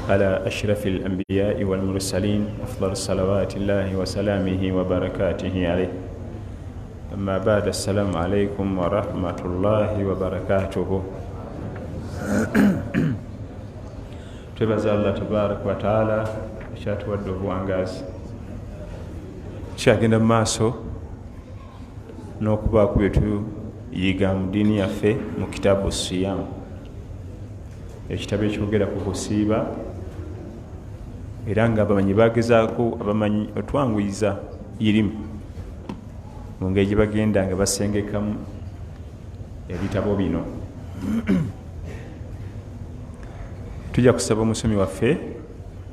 على أشرف الأنبياء والمرسلين أفضل صلوات الله وسلامه وبركاته عليه. أما بعد، السلام عليكم ورحمة الله وبركاته. twebaza Allah tabaraka wa taala ekyatuwadde obuwangazi kyagenda mu maaso n'okubaako bye tuyiga mu ddiini yaffe mu kitaabu siyamu, ekitabo ekyogera ku kusiiba, era nga abamanyi bagezaako abamanyi otwanguyiza irimu mu ngeri gye bagenda nga basengekamu ebitabo bino. Tujja kusaba omusomi waffe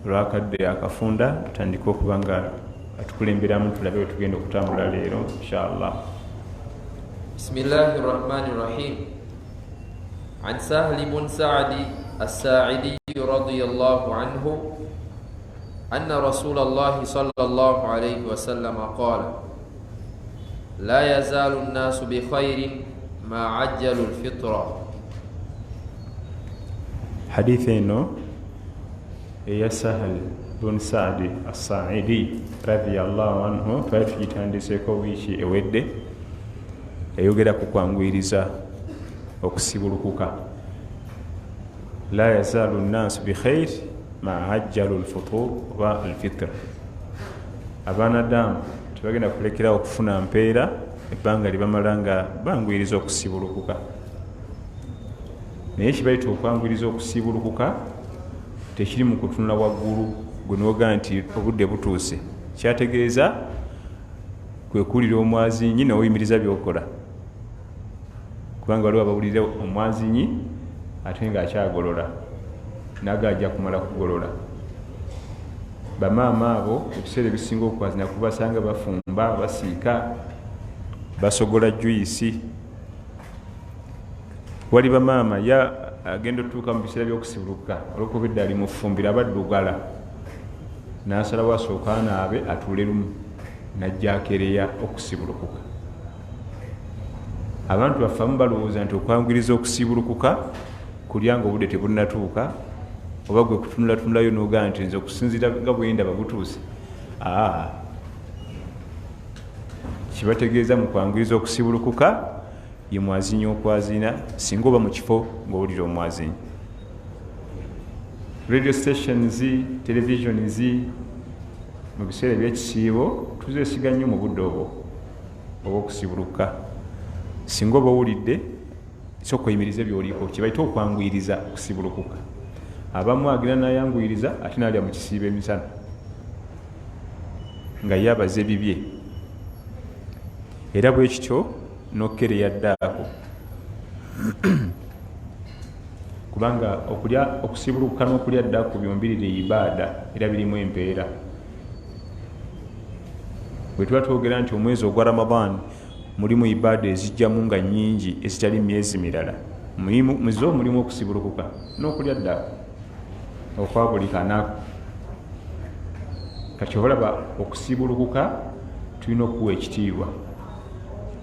olwakadde akafunda tutandike okuba nga atukulemberamu, tulabe we tugenda okutambula leero inshallah. Bismillahi rahmani rahim. An Sahli bun Sa'di as-Sa'idi radiyallahu anhu anna Rasulullah sallallahu alayhi wa sallam qala la yazalu an-nasu bi khairin ma ajjalu al-fitra. Hadith eno eya Sahal bun Sa'di as-Sa'idi radiyallahu anhu twali tugitandiseeko wiiki ewedde, eyogera ku kwanguyiriza okusibulukuka. La yazaalu nnaasu bi khair ma ajjalu al-futur wa al-fitr. Abanadamu tebagenda kulekerawo okufuna mpeera ebbanga libamala nga banguyiriza okusibulukuka. Naye kibaita okwanguyiriza okusibulukuka tekiri mu kutunula waggulu gwe noga nti obudde butuuse. Kyategeeza kwe kuwulira omwazinyi n'oyimiriza by'okola, kubanga waliwo abawulira omwazinyi ate ng'akyagolola naga ajja kumala kugolola. Bamaama abo ebiseera ebisinga okwazinya kubasanga bafumba, basiika, basogola juyisi. Wali bamaama ya agenda otuuka mu biseera by'okusibuluka olw'okuba edda ali mu ffumbiro abaddugala, n'asalawo asooka anaabe atuule lumu n'ajja akereya okusibulukuka. Abantu baffamu balowooza nti okwanguyiriza okusibulukuka kulya nga obudde tebunnatuuka, oba gwe kutunulatunulayo n'ogaa nti nze okusinziira nga bwe ndaba butuuse. Kibategeeza mu kwanguyiriza okusibulukuka ye mwazinyi okwazina singa oba mu kifo ng'owulira omwazinyi. Radio stations, televisions mu biseera ebyekisiibo tuzeesiga nnyo mu budde obwo obw'okusibuluka. Singa oba owulidde sooka oyimirize by'oliko, kibaita okwanguyiriza okusibulukuka. Abamu agira n'ayanguyiriza ate n'alya mu kisiibo emisana nga ye abaze bibye, era bwe kityo n'okkereya ddaako. Kubanga okusibulukuka n'okulya ddaako byombirira ibaada era birimu empeera. Bwe tuba twogera nti omwezi ogwa Ramadan mulimu ibaada ezijjamu nga nnyingi ezitali myezi mirala, muzo mulimu okusibulukuka n'okulya ddaako okwa buli kanaku. Kati olaba okusibulukuka tulina okuwa ekitiibwa.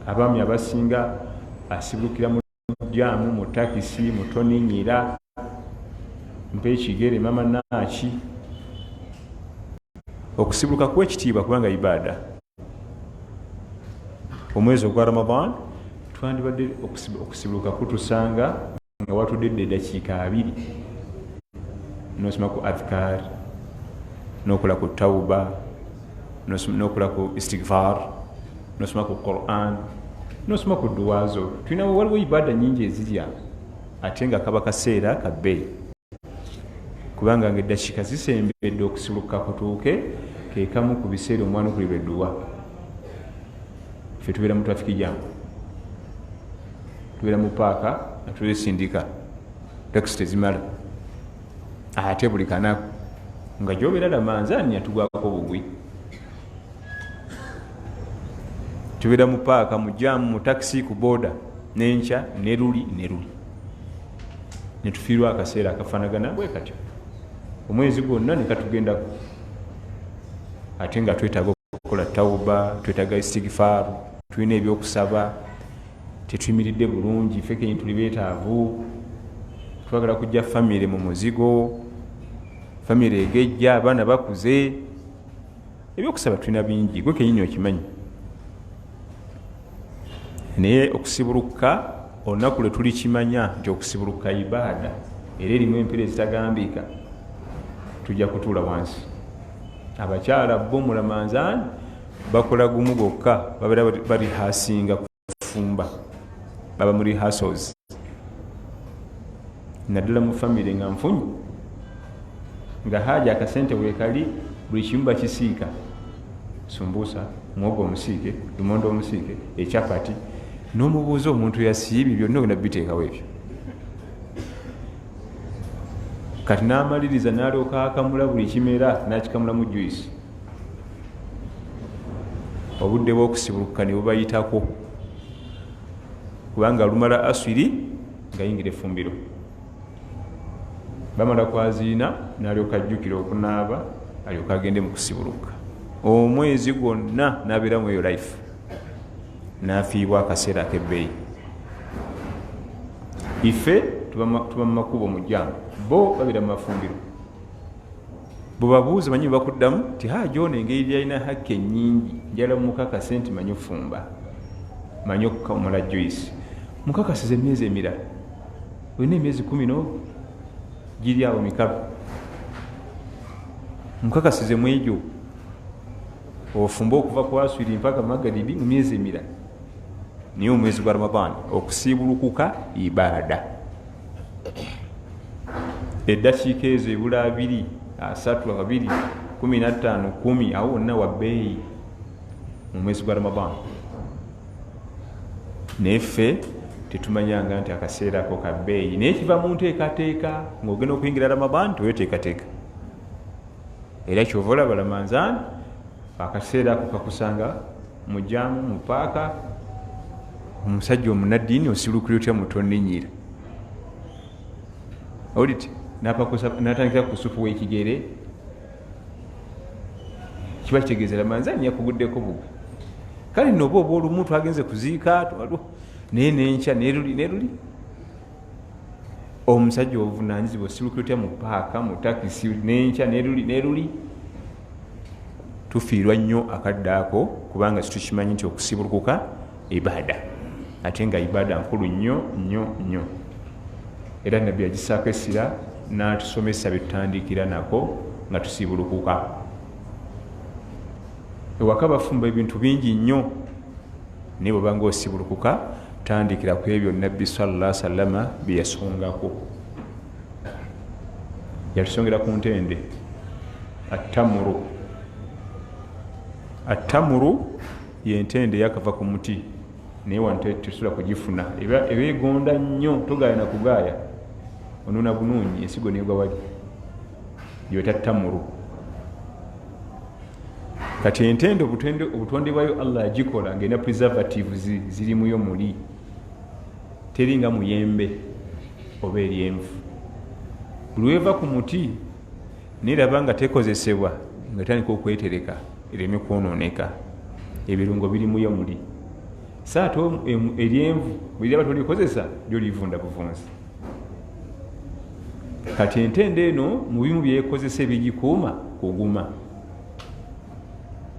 Abaami abasinga asibulukira mu jaamu, mu takisi, mu toninyira, mpa ekigere, mama naaki. Okusibuluka kuwa ekitiibwa kubanga ibaada. Omwezi ogwa Ramadan twandibadde okusibuluka kutusanga nga watudde eddakiika 2 n'osoma ku adhkar, n'okola ku tawuba, n'okola ku istighfar, n'osoma ku Quran, n'osoma ku duwazo. Waliwo ibaada nnyingi ezirya ate nga kaba kaseera ka bbeeyi, kubanga ng'eddakiika zisembedde okusibuluka kutuuke. Ke kamu ku biseera omwana okulirwa edduwa. Ffe tubeera mu traffic jam, tubeera mu paaka natulesindika, takisi tezimala, ate buli kanaku nga gy'obeera lamanzaani yatugwako bugwi. Tubeera mu paaka, mu jaamu, mu takisi, ku booda, n'enkya ne luli ne tufiirwa akaseera akafaanagana bwe katyo. Omwezi gwonna ne katugendako, ate nga twetaaga okukola tawuba, twetaaga istighfar, tulina ebyokusaba, tetuyimiridde bulungi, ffe kenyi tuli beetaavu, twagala kujja famire mu muzigo, famire egejja abaana bakuze ebyokusaba tulina bingi gwe kenyini okimanyi naye okusibuluka olunaku lwe tuli kimanya nti okusibuluka ibaada era erimu empira ezitagambika tujja kutuula wansi abakyala bo mu Ramadhan bakola gumu gokka babeera barihasinga kufumba baba mu rehearsals naddala mu famire nga nfunyi nga haja akasente wekali buli kimu bakisiika sumbusa mwogo omusiike lumondo omusiike ekyapati n'omubuuza omuntu yasiibye byonna ogenda biteekawo ebyo kati n'amaliriza n'alyoka akamula buli kimera n'akikamulamu juice obudde bw'okusibuluka ne bubayitako kubanga lumala aswiri nga yingira efumbiro bamala kwaziina n'alyoka ajjukira okunaaba alyoka agende mu kusibuluka omwezi gwonna n'abeeramu eyo life n'afiibwa akaseera ak'ebbeeyi ife tuba mu makubo mu jjangu bo babeera mu mafumbiro bwebabuuza manyi bakuddamu ti hajo engeri gyalina hakki ennyingi njala mukakase nti manyi ofumba manyi okukamula juice mukakasiza emyezi emirala olina emyezi 10 giri awo mikalu mukakasize mu egyo ofumba okuva kwaswiri mpaka magaribi mu myezi emirala niyo omwezi gwa Ramadhan okusiibulukuka ibaada eddakiika ezo ebula 2 3 2 15 10 awo wonna wa bbeeyi mu mwezi gwa Ramadhan neffe tetumanyanga nti akaseera ako ka bbeeyi naye kiva mu nteekateeka ng'ogenda okuyingira Ramadhan teweteekateeka era kyova olaba Ramadhan akaseera ako kakusanga mu jjaamu mu paaka omusajja omunaddiini osibulukira otya mutonnenyira oliti n'atandikira ku supu w'ekigere kiba kitegeeza Ramadhan yakuguddeko buga kale nno oba olumu twagenze kuziika naye nenkya neruli omusajja obuvunaanyizibwa osibulukira otya mu paaka mu takisi nenkya neruli tufiirwa nnyo akadde ako kubanga situkimanyi nti okusibulukuka ibaada ate nga ibaada nkulu nnyo era nabbi yagisaako essira n'atusomesa byetutandikira nako nga tusibulukuka ewaka bafumba ebintu bingi nnyo naye bwobanga osibulukuka tandikira ku ebyo nabbi sallallahu alaihi wasallama bye yasongako yatusongera ku ntende attamuru yentende yakava ku muti naye wante tesula kugifuna eba egonda nnyo togaaya na kugaaya onuna bunungi ensigo negwa wali yota ttamuru kati entende obutonde bwayo Allah agikola ng'erina preservatives zirimuyo muli teringa muyembe oba eryenvu buli weva ku muti neraba nga tekozesebwa nga tandika okwetereka ereme kwonooneka ebirungo birimuyo muli saate eryenvu bwiraba tolikozesa lyolivunda buvunzi kati entende eno mu bimu byekozesa ebigikuuma kuguma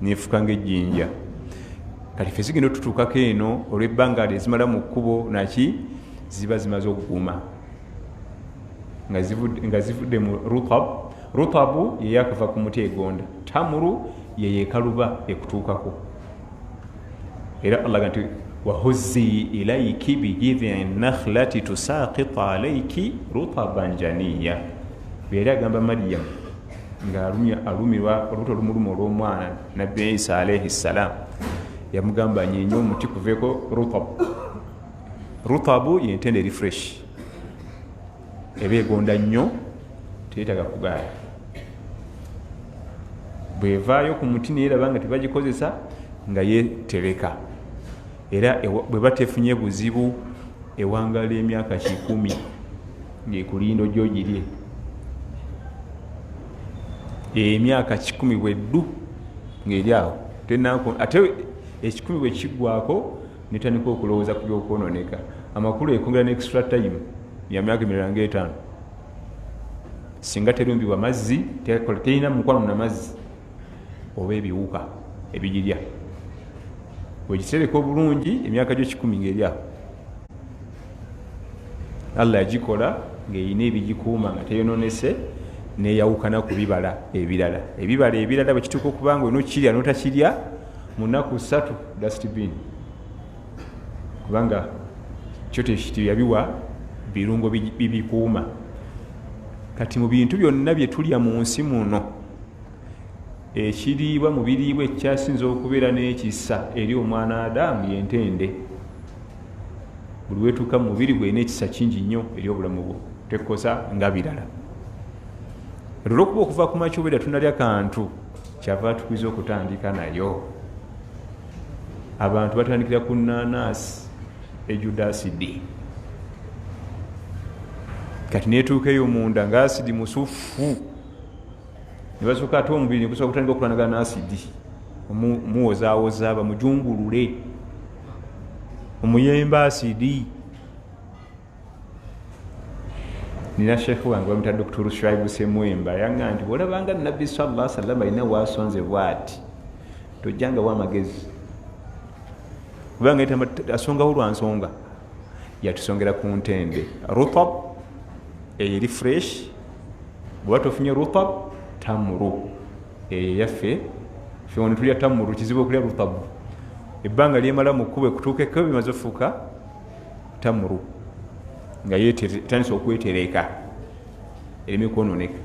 nefuka ng'ejjinja kati ffe zigenda otutuukako eno olw'ebbanga ezimala mu kkubo naki ziba zimaze okuguma nga zivudde mu rutabu yeyakava ku muti egonda tamuru yeyekaluba ekutuukako era Allah nti wahuzzi ilayki bijidhi nakhlati tusaqit alayki rutaban janiya byali agamba Maryam nga alumirwa olubuto lumuluma olw'omwana nabbi Isa alayhi salam yamugamba nyenye omuti kuveko rutabu yentende refresh ebeegonda nnyo teyetaga kugaaya bwevaayo ku muti neyeraba nga tebagikozesa nga yetereka era bwe batefunye buzibu ewangala emyaka 10 ng'ekulindo gyogirye emyaka 10 bweddu ng'eri awo ate 10 bwe kiggwako netandika okulowooza ku byokwonooneka amakulu ekongera ne extra time ya myaka 5 singa terumbibwa mazzi terina mukwano na mazzi oba ebiwuka ebigirya wegitereka obulungi emyaka gyo 10 ng'eryawo Allah yagikola ng'erina ebigikuuma nga teyononese neyawukana ku bibala ebirala bwekituuka okuba nga olina okukirya n'otakirya mu nnaku 3 dustbin kubanga kyo yabiwa birungo bibikuuma. Kati mu bintu byonna bye tulya mu nsi muno ekiriibwa mu biriibwa ekyasinza okubeera n'ekisa eri omwana Adamu y'entende. Buli wetuuka mu mubiri gwe n'ekisa kingi nnyo eri obulamu bwo tekosa nga birala. Olw'okuba okuva ku makya obeera tunalya kantu kyava tukwiza okutandika nayo. Abantu batandikira ku nnaanaasi ejuda asidi kati netuuka eyo munda nga asidi musufu ne basooka ate omubiri ne gusobola kutandika okulanagana n'asidi muwozaawoza bamujungulule omuyemba asidi. Nina sheekhu wange bamuyita Dr. Shuaibu Semwemba yanga nti bw'olabanga Nabbi sallallahu alaihi wasallam alina waasonze bw'ati tojjangawo amagezi kubanga asongawo lwa nsonga yatusongera ku ntende rutab eri fresh bw'aba tofunye rutab tamuru yaffe ffe wano tulya tamuru kizibu okulya rutab ebbanga lyemala mu kkubo ekutuuka ekkubo bimaze ofuuka tamuru nga tandise okwetereka ereme kwononeka.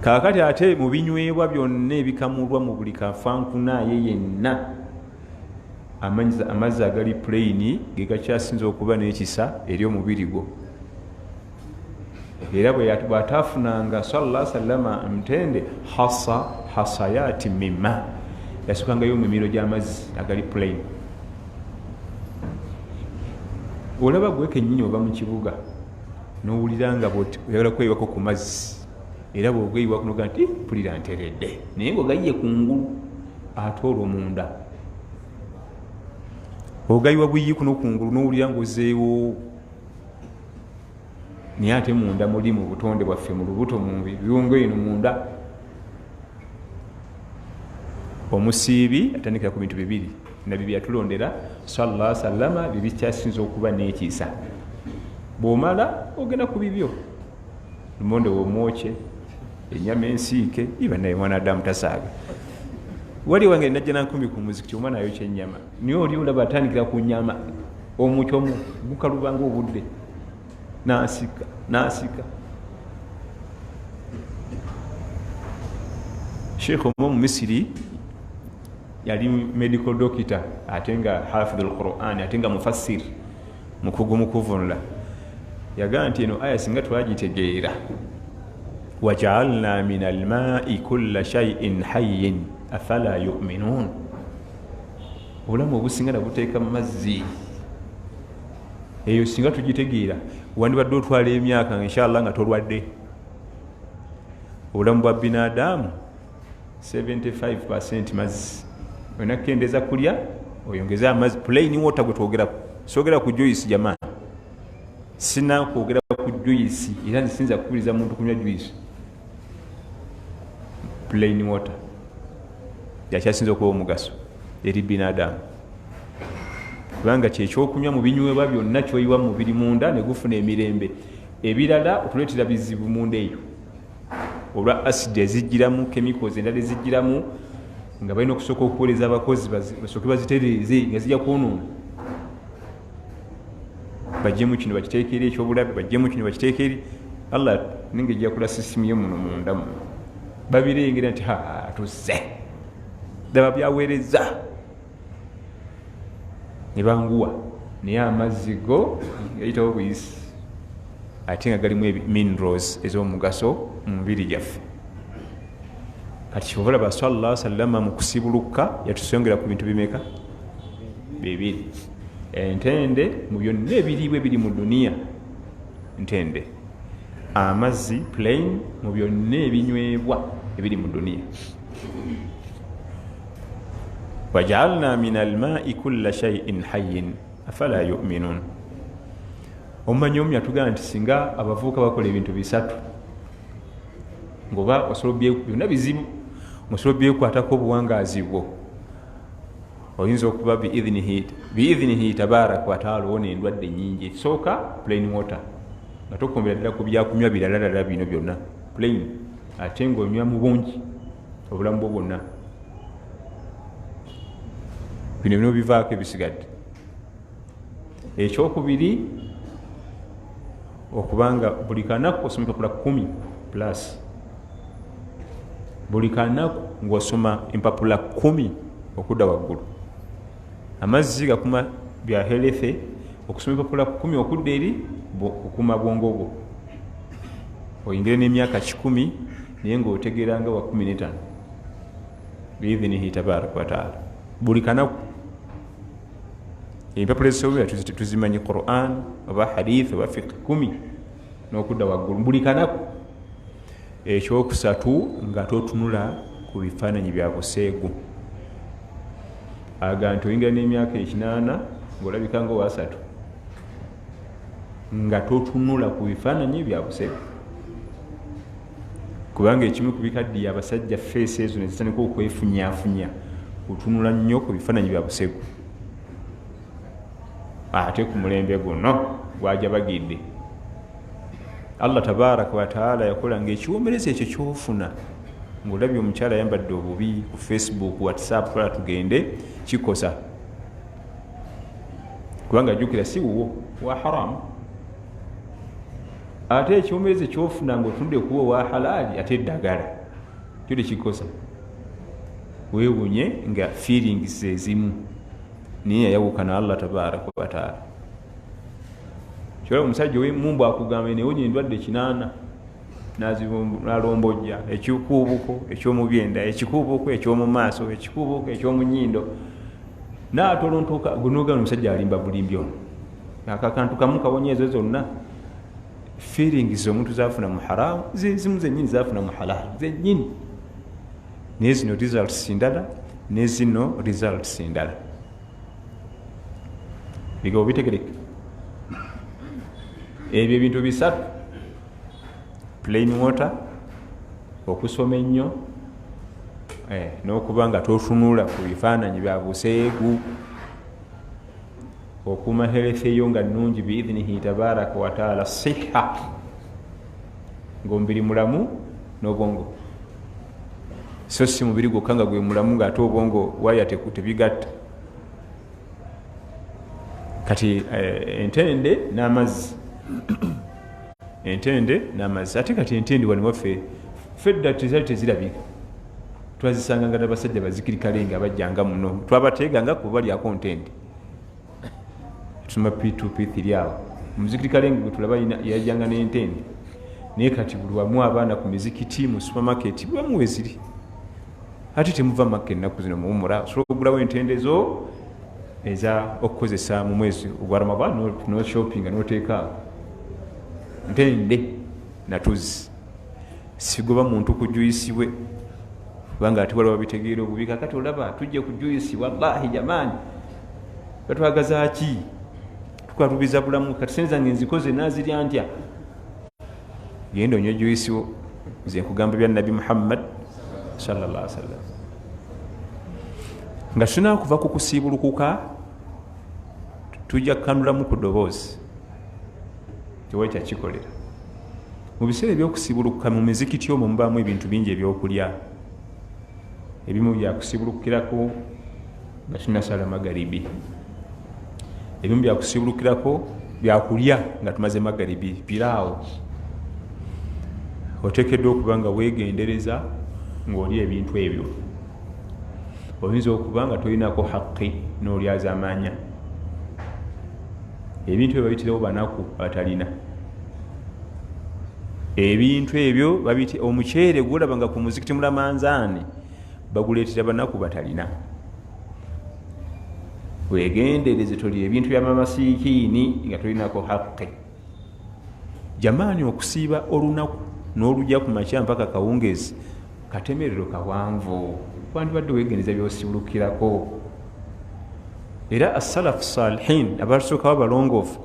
Kaakati ate mu binywebwa byonna ebikamulwa mu buli kafankunaye yenna amazzi agali plain ge gakyasinza okuba n'ekisa eri omubiri gwo. Era bw'ataafunanga sallallahu alaihi wasallam mtende hasayati mimma yasukangayo emimiro gy'amazzi agali plain. Olaba gwe kennyini oba mu kibuga n'owulira nga oyagala kweyiwako ku mazzi era bw'ogeyiwako noga nti pulira nteredde naye ng'ogayiye ku ngulu ate olwo munda ogayiwa buyiyiku n'okungulu n'owulira ng'ozeewo naye ate munda muli mu butonde bwaffe mu lubuto mu biwungo eno munda. Omusiibi atandikira ku bintu bibiri nabbi byatulondera sallallahu alaihi wasallam bibi kyasinza okuba n'ekiisa. Bw'omala ogenda ku bibyo lumonde w'omwokye ennyama ensiike iba naye mwana Adamu tasaaga. Wali wange najja nankumi ku muzikiti omwana ayokya ennyama niye oli olaba atandikira ku nnyama omukyo gukalubanga obudde n'asika. Sheikh omu Misiri yali medical doctor ate nga hafidhul Qur'an ate nga mufassir mukugu mu kuvunula yagamba nti eno aya singa twagitegeera waja'alna min alma'i kulla shay'in hayyin afala yu'minun obulamu obusinga nabuteeka mu mazzi eyo singa tugitegeera wandibadde otwala emyaka inshallah nga tolwadde. Obulamu bwa binadamu 75% mazzi olina kukendeza kulya oyongeza amazzi plain water gwe twogerako soogera ku juice jamani sina kwogera ku juice era nsinza kukubiriza muntu kunywa juice plain water yakyasinza okuba omugaso eri binadamu kubanga kyekyokunywa mu binywebwa byonna kyoyiwa mu biri munda ne gufuna emirembe. Ebirala okuleetera bizibu munda eyo olwa acid ezijjiramu chemicals endala ezijjiramu nga balina okusooka okukoleza abakozi basooke bazitereeze nga zijja kwonoona bajjemu kino bakiteekeri ekyobulabe bajjemu kino bakiteekeri Allah ninga ejja kula sisitimu ye muno mundamu babirengera nti tuzze daba byaweereza ne banguwa naye amazzi go gayitawo buyisi ate nga galimu minerals ez'omugaso mu mubiri gyaffe. Kati kyobalaba sallallahu alaihi wasallam mu kusibuluka yatusongera ku bintu bimeka bibiri. Entende mu byonna ebiriibwa ebiri mu duniya ntende, amazzi plain mu byonna ebinywebwa ebiri mu duniya. waja'alna min alma'i kulla shay'in hayyin afala yu'minun. omumanyi omu yatugamba nti singa abavubuka bakola ebintu bisatu ngoba byonna bizibu osobola byekwatako obuwangaazi bwo oyinza okuba biidhinihi tabaraka wataala wona endwadde nyingi. Ekisooka plain water nga tokombera ddala ku byakunywa birala bino byonna plain, ate ngaonywa mu bungi obulamu bwo bwonna. Bino bino bivaako ebisigadde. Ekyokubiri okubanga buli kanaku osoma empapula 10 plus, buli kanaku ng'osoma empapula 10 okudda waggulu. Amazzi gakuma bya health, okusoma empapula 10 okudda eri okuma bwongo bwo. Oyingire n'emyaka 10 naye ng'otegeranga wa 15 biidhinihi tabaraka wataala buli kanaku. Empapula ezisobola tuzimanyi Quran oba hadith oba fiqh 10 n'okudda waggulu buli kanaku. Ekyokusatu nga totunula ku bifaananyi bya buseegu. Aga nti oyingira n'emyaka 8 ng'olabika nga owa 3 nga totunula ku bifaananyi bya buseegu, kubanga ekimu ku bikaddiye abasajja feesi ezo ne zitandika okwefunyaafunya kutunula nnyo ku bifaananyi bya buseegu. Ate ku mulembe guno gwajja bagidde Allah tabaraka wataala yakola ngaekiwombereza ekyo kyofuna ng'olabye omukyala ayambadde obubi ku Facebook, WhatsApp, twala tugende kikosa, kubanga jjukira si wuwo wa haramu. Ate ekiwombereza ekyofuna ng'otunudde kuwa wa halaali ate eddagala kyo tekikosa. Weewunye nga feelings ezimu niye yayawukana Allah tabaraka wataala. Kyolaba omusajja ow'emmumbu akugamba newonya endwadde 8 n'alombojja ekikuubuko ekyomubyenda, ekikuubuko ekyomu maaso, ekikuubuko ekyomunyindo, n'atolontoka gunogana omusajja alimba bulimbi ono. Akakantu kamu kawonya ezo zonna. Feelings omuntu zafuna mu haramu zimu zennyini zafuna mu halaali zennyini, naye zino results ndala ne zino results ndala. Bigabo bitegereke. Ebyo ebintu bisatu: plain water, okusoma ennyo, n'okuba nga totunula ku bifaananyi bya buseegu, okuuma health eyo nga nnungi biidhinihi tabaraka wataala, siha ng'omubiri mulamu n'obwongo, so si mubiri gwokka nga gwe mulamu ng'ate obwongo waya tebigatta. Kati entende n'amazzi entende n'amazzi, ate kati entende wano waffe fedda tezali tezirabika, twazisanganga n'abasajja bazikirikale nga bajjanga muno, twabateeganga kuba balyako ntende. Tuma P2 P3 awo muzikirikale nga tulaba yajjanga n'entende, naye kati buli wamu abaana ku mizikiti mu supermarket bwamu weziri, ate temuva makka ennaku zino muwumula, osobola okugulawo entende zo eza okukozesa mu mwezi ogwa Ramadhan no shopping n'oteeka ntende natuzi. Sigoba muntu kujuyisibwe kubanga ate waliwo bitegeera obubi. Kakati olaba tujje kujuyisi, wallahi jamani batwagaza ki? Tukatubiza bulamu. Kati senza ngenzikoze nazirya ntya? Genda onywe juyisi wo, nze nkugamba bya Nabi Muhammad sallallahu alaihi wasallam. Nga tuna kuva ku kusiibulukuka tujja kukanulamu ku ddoboozi tewe kyakikolera. Mu biseera ebyokusiibulukuka mu mizikiti omwo mubaamu ebintu bingi ebyokulya. Ebimu byakusiibulukirako nga tunasala magaribi, ebimu byakusiibulukirako byakulya nga tumaze magaribi, piraawo. Oteekeddwa okuba nga weegendereza ng'olya ebintu ebyo. Oyinza okuba nga tolinako haqqi n'olyaza amanya. Ebintu ebyo babitirawo banaku batalina. Ebintu ebyo babiti omuceere gwolaba nga ku muzikiti mulamanzaani baguleetera banaku batalina. Weegendereze tolya ebintu bya mamasiikiini nga tolinako haqqi. Jamaani okusiiba olunaku n'olujja ku makya mpaka kawungeezi katemerero kawanvu, wandibadde weegendereza by'osiibulukirako. Era as-salafu salihin abatusookawo abalongoofu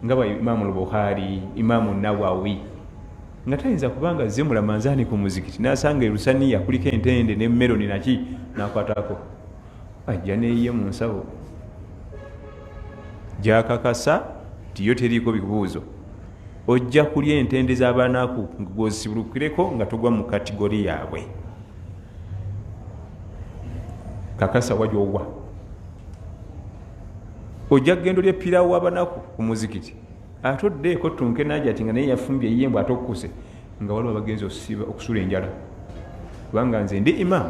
nga bwa Imaamu al-Bukhari, Imaamu Nawawi, nga tayinza kubanga zze mulamanzaani ku muzikiti n'asanga erusaniya kuliko entende ne meloni naki n'akwatako ajja neeyiye mu nsabo gyakakasa tiyo teriiko bibuuzo ojja kulya entende z'abaanaku ng'ozisibulukireko nga togwa mu kategori yaabwe. Kakasa wajoowa ojja kugenda olya pirawo w'abanaku ku muzikiti atoddeeko tunke najati nga naye yafumbye eyembo atokkuse nga waliwo abagenzi okusula enjala kubanga nze ndi imaamu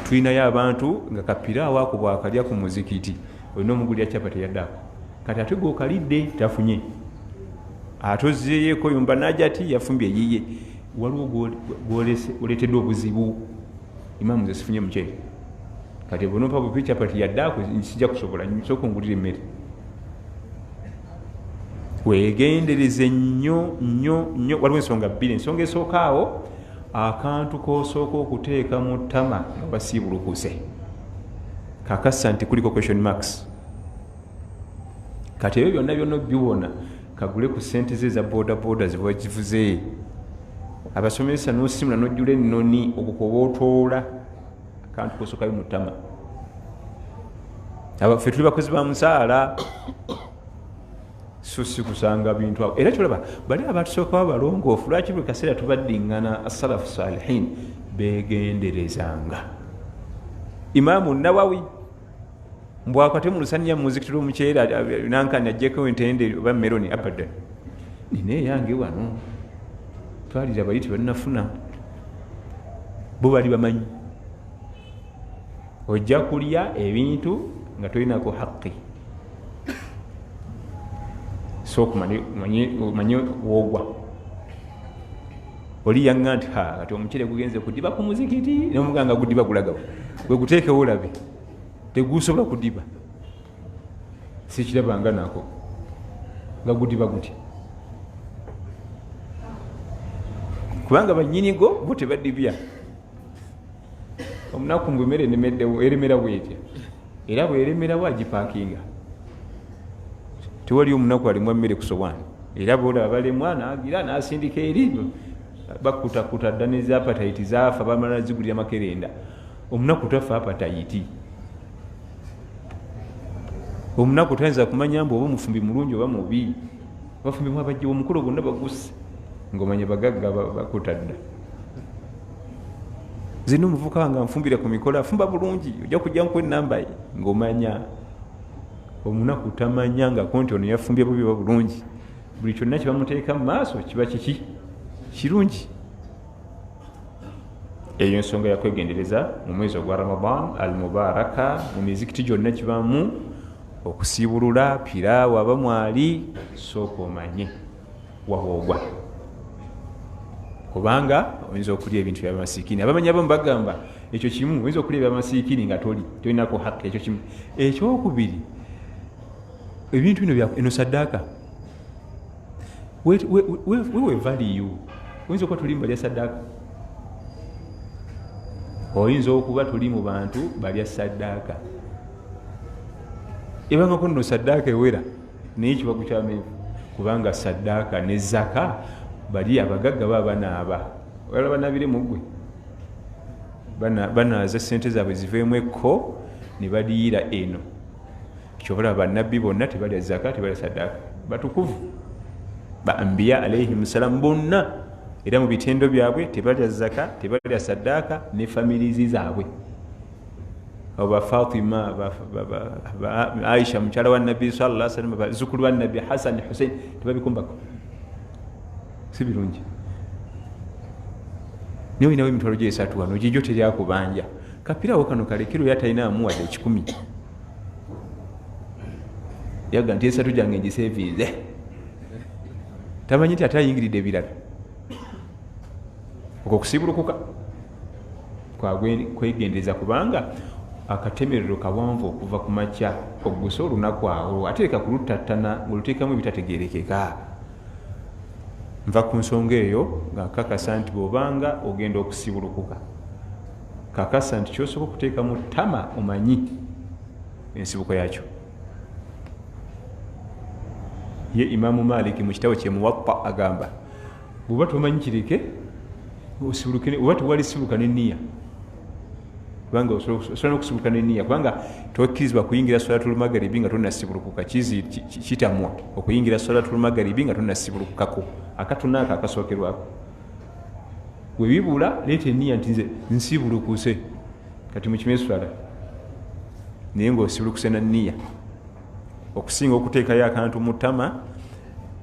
tulinayo abantu nga kapiraawo ako bwakalya ku muzikiti olina omugulira capati yaddaako kati ate gwokalidde tafunye ate ozzeeyeko yumba najati yafumbye eyiye waliwo oleteddwa obuzibu. Imaamu nze sifunye mukyere kati bonompa bupi capati yaddaako sijja kusobola nsooka ongulira emmere. Weegendereze nnyo nnyo nnyo. Waliwo ensonga bbiri. Ensonga esooka awo akantu k'osooka okuteeka mu ttama nga basiibulukuse kakasa nti kuliko question marks. Kati ebyo byonna byonna biwona kagule ku ssente ze za boda zivuze abasomesa n'osimula n'ojjula ennoni okukoba otoola akantu k'osookayo mu ttama. Ffe tuli bakozi ba musaala so si kusanga bintu awo. Era kyolaba bali abatusooka balongoofu lwaki buli kaseera tubaddiŋŋana asalafu salihin beegenderezanga. Imaamu Nawawi mbwakwate mu lusaniya mu muzikiti lw'omukyera nankani ajjeko entende oba meloni abadan nina eyange wano twalira bali tebalunafuna bo bali bamanyi ojja kulya ebintu nga tolinako haqqi sooka manye woogwa oli yanga nti kati omukyere gugenze kudiba ku muzikiti nomuganga gudiba gulagawo gwe guteekewo olabe tegusobola kudiba sikirabanga nako nga gudiba gutya kubanga banyinigo bo tebadibya. Omunaku mbwe emmere enemeddewo eremera bwetya era bweremerawo agipakinga tewali omunaku alimu emmere ku sowaani era boolaba balemwa nagira nasindika eri bakutakuta dda ne zapatayiti zaafa bamala zigulira makerenda. Omunaku tafa apatayiti. Omunaku tayinza kumanya mbu oba omufumbi mulungi oba mubi bafumbi mwabajja omukolo gonna bagusse ng'omanya bagagga bakuta dda. Zino omuvuka nga nfumbira ku mikolo afumba bulungi ojja kujja nku ennamba ye ng'omanya. Omunaku tamanya nga konti ono yafumbye bubi oba bulungi buli kyonna kibamuteeka mu maaso kiba kiki kirungi. Eyo ensonga yakwegendereza mu mwezi ogwa Ramadan al mubaraka mu mizikiti gyonna kibamu okusiibulula piraawo abamwali sooka omanye wawoogwa kubanga oyinza okulya ebintu by'abamasiikini. Abamanyi abamu bagamba ekyo kimu oyinza okulya eby'abamasiikini nga tolinako haqqi. Ekyo kimu. Ekyokubiri ebintu bino eno saddaaka wewe value. Oyinza okuba tuli mu balya saddaaka oyinza okuba tuli mu bantu balya saddaaka ebangako nno saddaaka ewera naye kiba kukyamenvu kubanga saddaaka ne zaka bali abagagga baba banaaba wala banabire mugwe banaaza ssente zaabwe ziveemu ekko ne baliira eno. Kyobola bannabbi bonna tebalya zaka tebalya saddaaka batukuvu ba ambiya alayhim salam bonna era mu bitendo byabwe tebalya zaka tebalya saddaaka ne famirizi zaabwe. Aba Fatima ba Aisha mukyala wa Nabbi sallallahu alaihi wasallam bazukulu wa Nabbi Hassan Hussein tebabikumbako si birungi. Niyo inawe emitwalo gye esatu wano gijjo teryakubanja kapirawo kano kalekero yatalina amuwadde 10 yaga nti esatu gyange ngiseevize tamanyi nti ate ayingiridde ebirala okwo kusiibulukuka kwegendereza kubanga akatemerero kawanvu okuva ku makya okugusa olunaku awo ate leka kulutattana ng'oluteekamu ebitategeerekeka. Nva ku nsonga eyo nga kakasa nti bw'obanga ogenda okusiibulukuka kakasa nti kyosooka okuteeka mu ttama omanyi ensibuko yakyo. ye Imaamu Maliki mu kitabo kye Muwatta agamba bw'oba tomanyi kireke osibuluke oba tewali sibuluka n'enniya kubanga osobola n'okusibuluka n'enniya kubanga tokkirizibwa kuyingira Salatul Magharibi nga tonnasibulukuka kitamwa okuyingira Salatul Magharibi nga tonnasibulukako akatuna ako akasookerwako bwe bibula leeta enniya nti nze nsibulukuse kati mukime swala naye ng'osibulukuse na nniya okusinga okuteekayo akantu mu ttama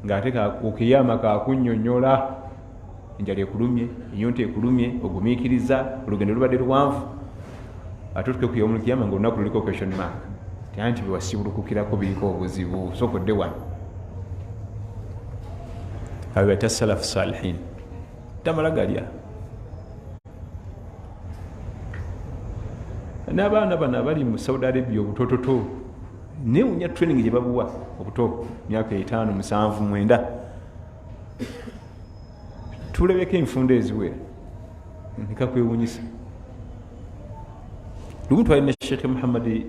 ng'ate okiyama kakunnyonnyola enjala ekulumye ennyonta ekulumye ogumiikiriza olugendo lubadde luwanvu ate otuke kuya omulukiyama ng'olunaku luliko question mark tanti bewasibulukukirako biriko obuzibu sokodde wano abo bata salafu salihin tamala galya n'abaana bano abali mu Saudi Arabia obutototo newunya training gye babuwa obuto myaka 5 7 9 tulebeko enfunda eziwera nikakwewunyisa lumu twalina Sheikh Muhammad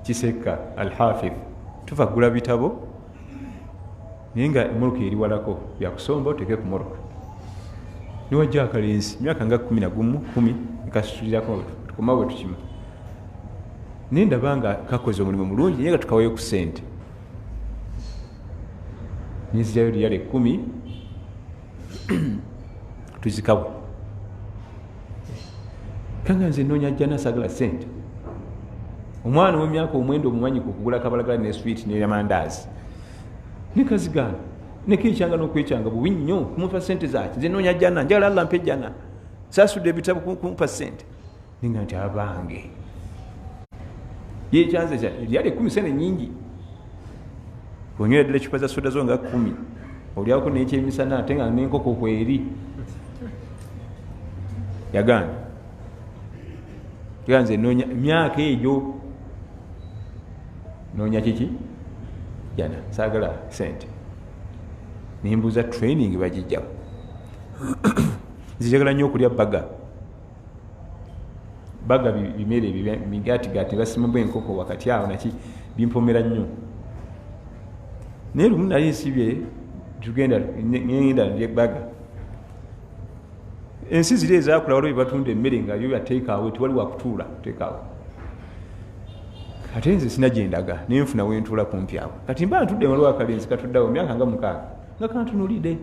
Kiseka Al-Hafidh tuva kugula bitabo naye nga emmotoka eri walako byakusomba oteke ku motoka niwajja akalenzi myaka nga 11 10 ikasitulirako tukomawo tukima naye ndaba nga kakoze omulimu mulungi naye nga tukawayo ku ssente nizirayo liyale 10 tuzikawe kanga nze noonya jjana sagala ssente omwana w'emyaka omwenda omumanyi kukugula kabalagala ne sweet n'amandaazi nekazigana nekeekyanga n'okwekyanga bubi nnyo kumupa ssente zaki nze noonya jjana njagala Allah mpe jjana saasudde ebitabo kumupa ssente ninga nti abange yekyanze kya lyali 10 sente nyingi onywera ddala ecupa za soda zo nga 10 olyako n'ekyemisana ate nga n'enkoko kweri yagana nze noonya myaka egyo noonya kiki jana saagala sente nimbuuza training bagijjamu nzijagala nnyo okulya baga bimere migatigati basimamu enkoko wakati awo naki bimpomera nnyo naye lumu nali nsibye ngenda ndye baga ensi ziri ezakula waliwo bebatunda emmere nga yo yateekaawo tewali wakutuula teekaawo ate nze sinagendaga nenfuna wentuula kumpi awo kati mba ntudde waliwo akalenzi katuddawo myaka nga 6 nga kantunulidde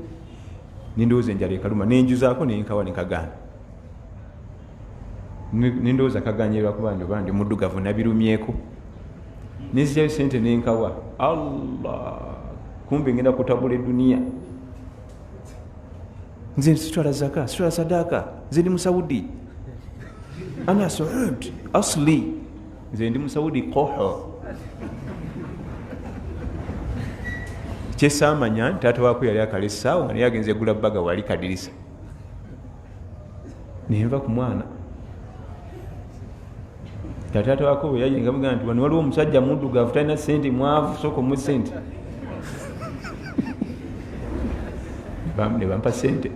nindowooza enjala ekaluma nenjuzaako nenkawa nekagaana nindowooza kaganyerwa kuba ndi muddugavu nabirumyeko nenzirayo sente nenkawa Allah kumbe ngenda kutabula eduniya nze sitwala zaka sitwala sadaka nze ndi musaudi ana saud asli nze ndi musaudi qoho kyesamanya nti taata waako yali akala essaawa naye agenze egula baga wali kadirisa nenva ku mwana taata waako bwe yaje ngamugamba nti wano waliwo omusajja muddugavu talina sente mwavu sooka omu sente ne bampa sente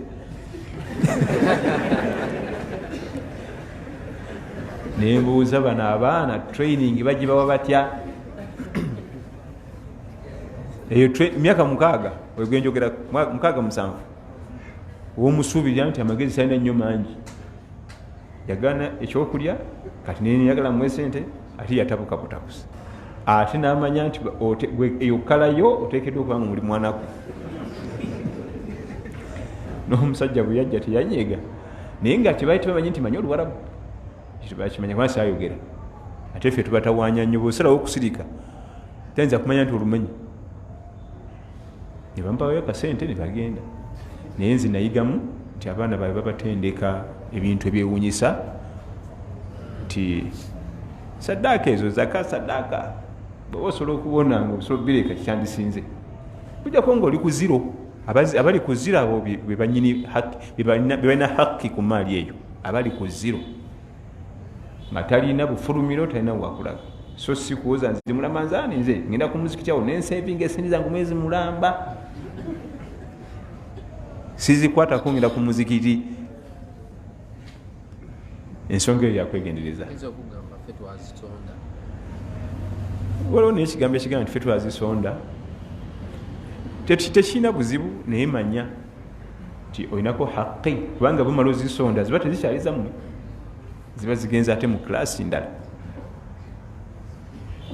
nembuuza bano abaana training bagibawa batya eyo myaka 6 wegwenjogera 6-7 owomusuubirira nti amagezi salina nnyo mangi yagana ekyokulya kati neyagala mwe sente ate yatabuka butabusa ate namanya nti eyo kalayo oteekeddwa okubanga muli mwanako n'omusajja bwe yajja teyanyeega naye nga tebaali tebamanyi nti manyi oluwarabu bakimanya kubanga saayogera ate ffe tubatawaanya nnyo bwosalawo okusirika tayinza kumanya nti olumanyi ne bampawayo kasente ne bagenda naye nze nayigamu nti abaana baabwe babatendeka ebintu ebyewunyisa nti saddaaka ezo zaka saddaaka bweba osobola okubona nga osobola bireka kikyandisinze kujjako ngaoli ku ziro abali ku ziro abo bebalina haki ku maali eyo abali ku ziro nga talina bufulumiro talina wakulaga so si kuwoza nze mulamanzaani nze ngenda ku muzikiti awo nensevinga esente zange mwezi mulamba sizikwatako ngenda ku muzikiti ensonga eyo yakwegendereza waliwo naye ekigambo ekigamba nti fe twazisonda tekirina buzibu naye manya nti olinako haqqi kubanga bumala ozisonda ziba tezikyali zammwe ziba zigenza ate mu klaasi ndala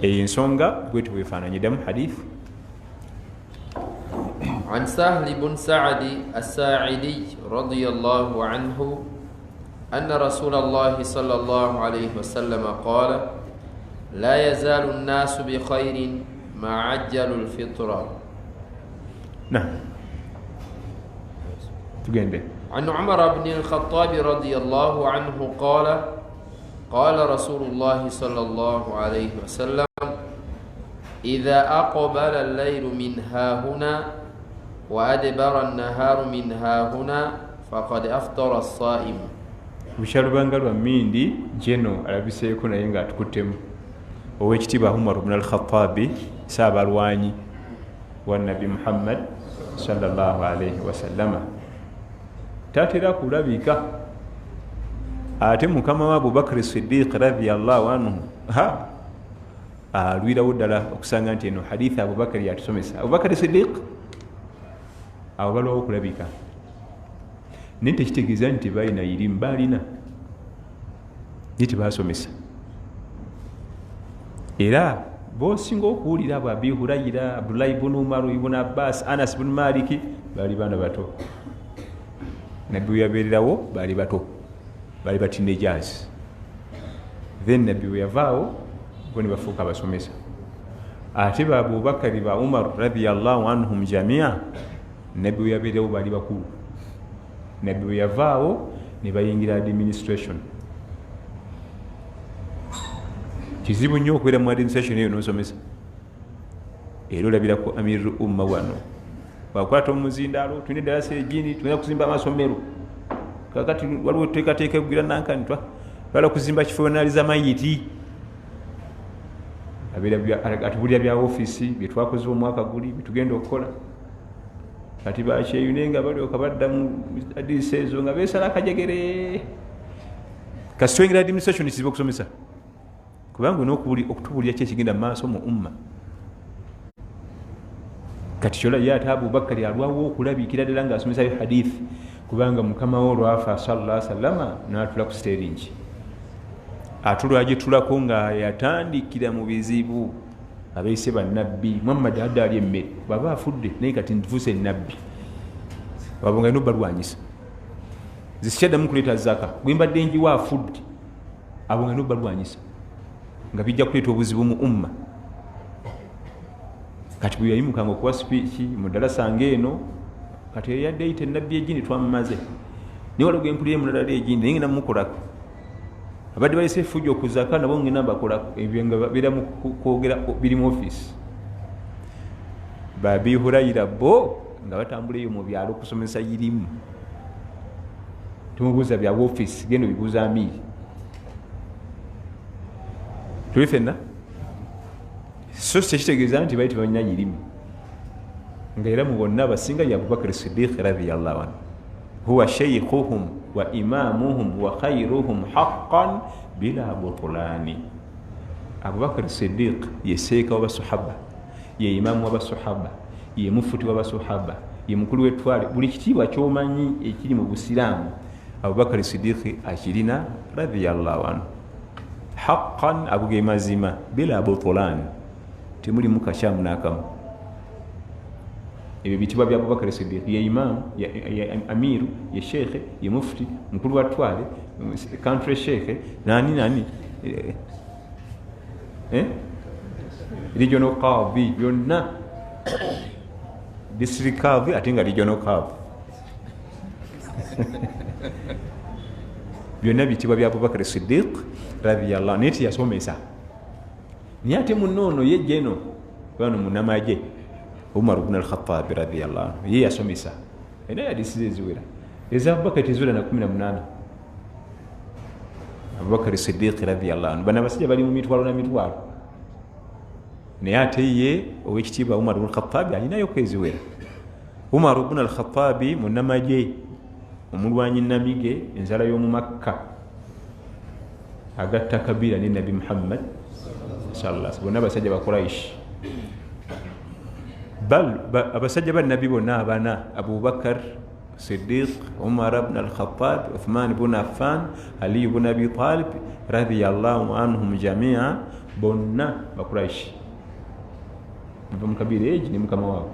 eyo ensonga bwetyo bwefaananyiddamu hadith عن سهل بن سعد الساعدي رضي الله عنه أن رسول الله صلى الله عليه وسلم قال لا يزال الناس بخير ما عجلوا الفطرة. نعم تقول عن عمر بن الخطاب رضي الله عنه قال قال رسول الله صلى الله عليه وسلم إذا أقبل الليل من هاهنا وأدبر النهار من هاهنا فقد أفطر الصائم. Bishalubanga lwa mindi jeno alabiseeko naye nga atukutemu owekitiibwa Umar ibn al-Khattabi saabalwanyi wa Nabi Muhammad sallallahu alayhi wasallama tatera kulabika ate mukama wa Abubakar Siddiq radiyallahu anhu alwirawo ddala okusanga nti eno hadithi Abubakar yatusomesa. Abubakar Siddiq abo balwawo okulabika naye tekitegeeza nti balina irimu balina naye tebasomesa era bosinga okuwulira abo Abi Hurayra, Abdullahi ibn Umar, ibn Abbas, Anas ibn Maliki bali baana bato. Nabbi we yabeererawo bali bato, bali ba teenagers. Then Nabbi we yavaawo bo ne bafuuka abasomesa. Ate ba Abubakari ba Umar radiyallahu anhum jamia Nabbi we yabeererawo bali bakulu. Nabbi we yavaawo ne bayingira administration. Kizibu nnyo okubeera mu administration eyo n'osomesa. Era olabirako Amirul Umma wano wakwata omuzindaalo tulina eddarasa egini tulina kuzimba amasomero kakati waliwo teekateeka kugira nankani twala kuzimba kifo naaliza mayiti atubulira bya ofiisi bye twakoze omwaka guli byetugenda okukola kati bakyeyo naye nga balyoka baddamu adisa ezo nga beesala akajegere kasi twengera administration kizibu okusomesa kubanga okutubulira ki ekigenda mu maaso mu umma. Kati kyola ye ate Abubakari alwawo okulabikira ddala ng'asomesayo hadithi kubanga mukama wo olwafa sallallahu alaihi wasallama n'atula ku steringi atulwa gitulako nga yatandikira mu bizibu abayise bannabbi. Muhammad adda ali emmere baba afudde naye kati ntufuuse nnabbi wabo nga ino balwanyisa zikikyaddamu kuleeta zaka gwembadde njiwa afudde abo nga ino balwanyisa nga bijja kuleeta obuzibu mu umma. Kati bwe yayimukanga okuwa sipiiki mu ddalasa ng'eno kati eyadde eyita ennabbi egindi twamumaze naye waliwo gempulire mulala egindi naye ngenda mukolako abadde balese efujja okuzaka nabo ngenda bakolako ebyo nga babeera mu kwogera biri mu ofiisi. Abi Hurayra bo nga batambula eyo mu byalo okusomesa irimu tumubuuza bya ofiisi genda obibuuza Amiri tuli ffenna so tekitegeeza nti bali tebalina irimu nga era mu bonna abasinga ye Abubakar Siddiq radiyallahu anhu huwa shaykhuhum wa imamuhum wa khayruhum haqqan bila butulani. Abubakar Siddiq ye seeka w'abasahaba, ye imamu w'abasahaba, ye mufuti w'abasahaba, ye mukulu w'ettwale. Buli kitiibwa ky'omanyi ekiri mu busiraamu Abubakar Siddiq akirina radiyallahu anhu haqqan abuge mazima bila butulani temuli mukashamu n'akamu. Ebyo bitibwa bya Abubakar Siddiq ye imam ye amiru ye sheikhe ye mufti mukulu wa twale country sheikhe nani regional qadi byonna district qadi ate nga regional qadi byonna bitibwa bya Abubakar Siddiq radiyallahu anhu. Yasomesa naye ate munono ye jeno bano munamaje Umar ibn al-Khattab radiyallahu anhu ye yasomesa era yadisize ziwera eza Abubakar teziwera na 18. Abubakar Siddiq radiyallahu anhu bana basajja bali mu mitwalo na mitwalo naye ate ye owekitiibwa Umar ibn al-Khattab alinayo kweziwera. Umar ibn al-Khattab munamaje omulwanyi namige enzala y'omu Makka agatta kabira ne Nabi Muhammad sallallahu alaihi wasallam basajja ba Quraish bal abasajja ba nabbi bonna abana Abubakar Siddiq, Umar ibn al-Khattab, Uthman ibn Affan, Ali ibn Abi Talib radiyallahu anhum jamia, bonna bakuraishi bava mu kabira egi ne mukama waabwe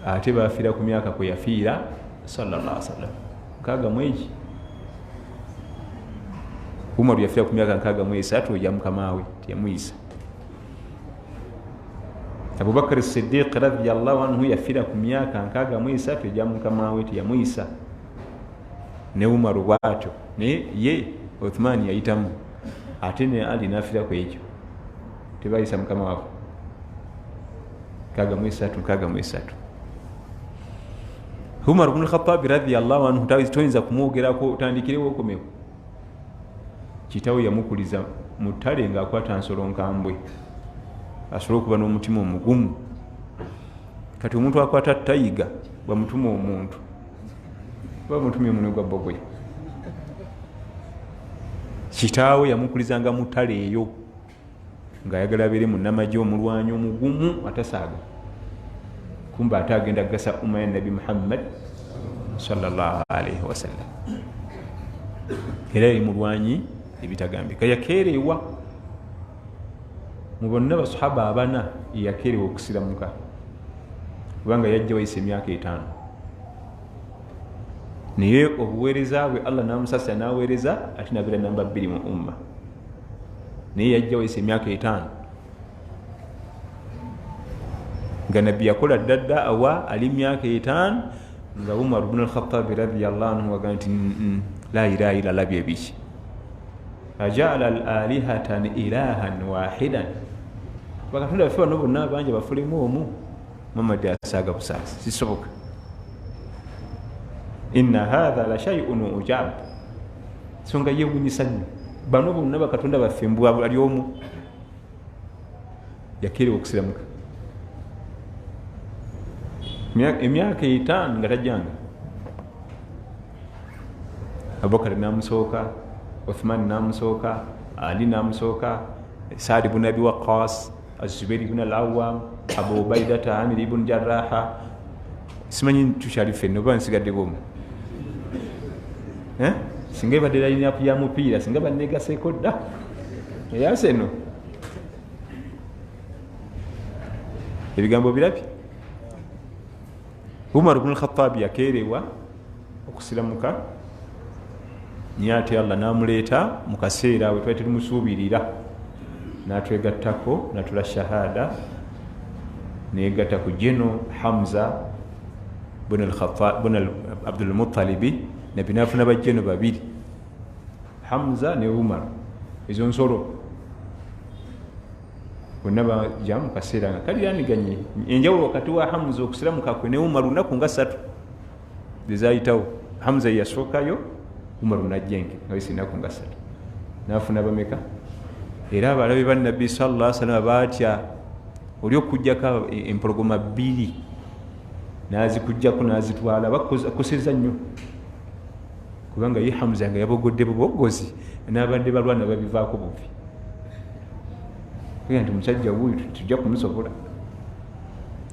ate bafiira ku myaka kwe yafiira sallallahu alaihi wasallam nkaaga mwegi. Umaru yafiira ku myaka 63 ya mukama we tiyamuyisa. Abubakar Siddiq radiyallahu anhu yafiira ku myaka 63 ya mukama we tiyamuyisa. Ne Umaru bwatyo ne ye Uthman yayitamu ate ne Ali nafiira ku ekyo tebayisa mukama waabwe 63. Umar ibn al-Khattab radiyallahu anhu toyinza kumwogerako otandikirewo okomewo. Kitawe yamukuliza mutale ng'akwata nsolo nkambwe asobola okuba n'omutima omugumu. Kati omuntu akwata tayiga bwamutuma omuntu bamutumye munwe gwa bogoya. Kitaawe yamukulizanga mutale eyo ng'ayagala abeere munnamagye omulwanyi omugumu atasaaga, kumba ate agenda kugasa umma ya Nabi Muhammad sallallahu alaihi wasallam. Era ye mulwanyi ebitagambika. Yakeerewa mu bonna basahaba abana yakeerewa okusiramuka kubanga yajja wayise emyaka 5 naye obuweereza bwe Allah namusasa naweereza ate nabeera namba 2 mu umma, naye yajja wayise emyaka 5 nga nabbi yakola ddadda awa ali myaka 5 nga Umar ibn al-Khattab radiyallahu anhu waga nti la ilaha illa Allah byebiki ajala al-alihatan ilahan wahidan bakatonda bafe bano bonna banje bafulemu omu Muhammad asaaga busaasi sisoboka. Inna hadha la shay'un ujab, songa yewunyisa nnyo bano bonna bakatonda baffe mbu ali omu yakeerewa okusiramuka emyaka 5 nga tajjanga. Abubakar namusooka, Uthman namusooka, Ali namusooka, Saad ibn Abi Waqqas, Az-Zubair ibn al-Awwam, Abu Ubaidata Amir ibn Jarraha. Simanyi tukyali ffenna oba nsigadde bwomu singa ebadde layinapu ya mupiira singa bannegaseeko dda eyaseno ebigambo birabye. Umar ibn al-Khattab yakeerewa okusiramuka naye ate Allah namuleeta mu kaseera we twali tulumusuubirira n'atwegattako natula shahada neegatta ku Jeno Hamza ibn al-Khattab ibn Abdul Muttalibi nabbi n'afuna bajjeno 2 Hamza ne Umar. Ezo nsolo bonna bajja mu kaseera nga kaliraniganye. Enjawulo wakati wa Hamza okusiramuka kwe ne Umar lunaku nga 3 zezayitawo. Hamza yasookayo, Umar najjenge nga wesinaku nga 3 n'afuna bameka. Era abalabe ba Nabbi sallallahu alaihi wasallam baatya oli okujjako empologoma 2 n'azikujjako n'azitwala bakoseza nnyo kubanga ye Hamza nga yabogodde bubogozi n'abadde balwana babivaako bubi. Nti musajja wuyu tujja kumusobola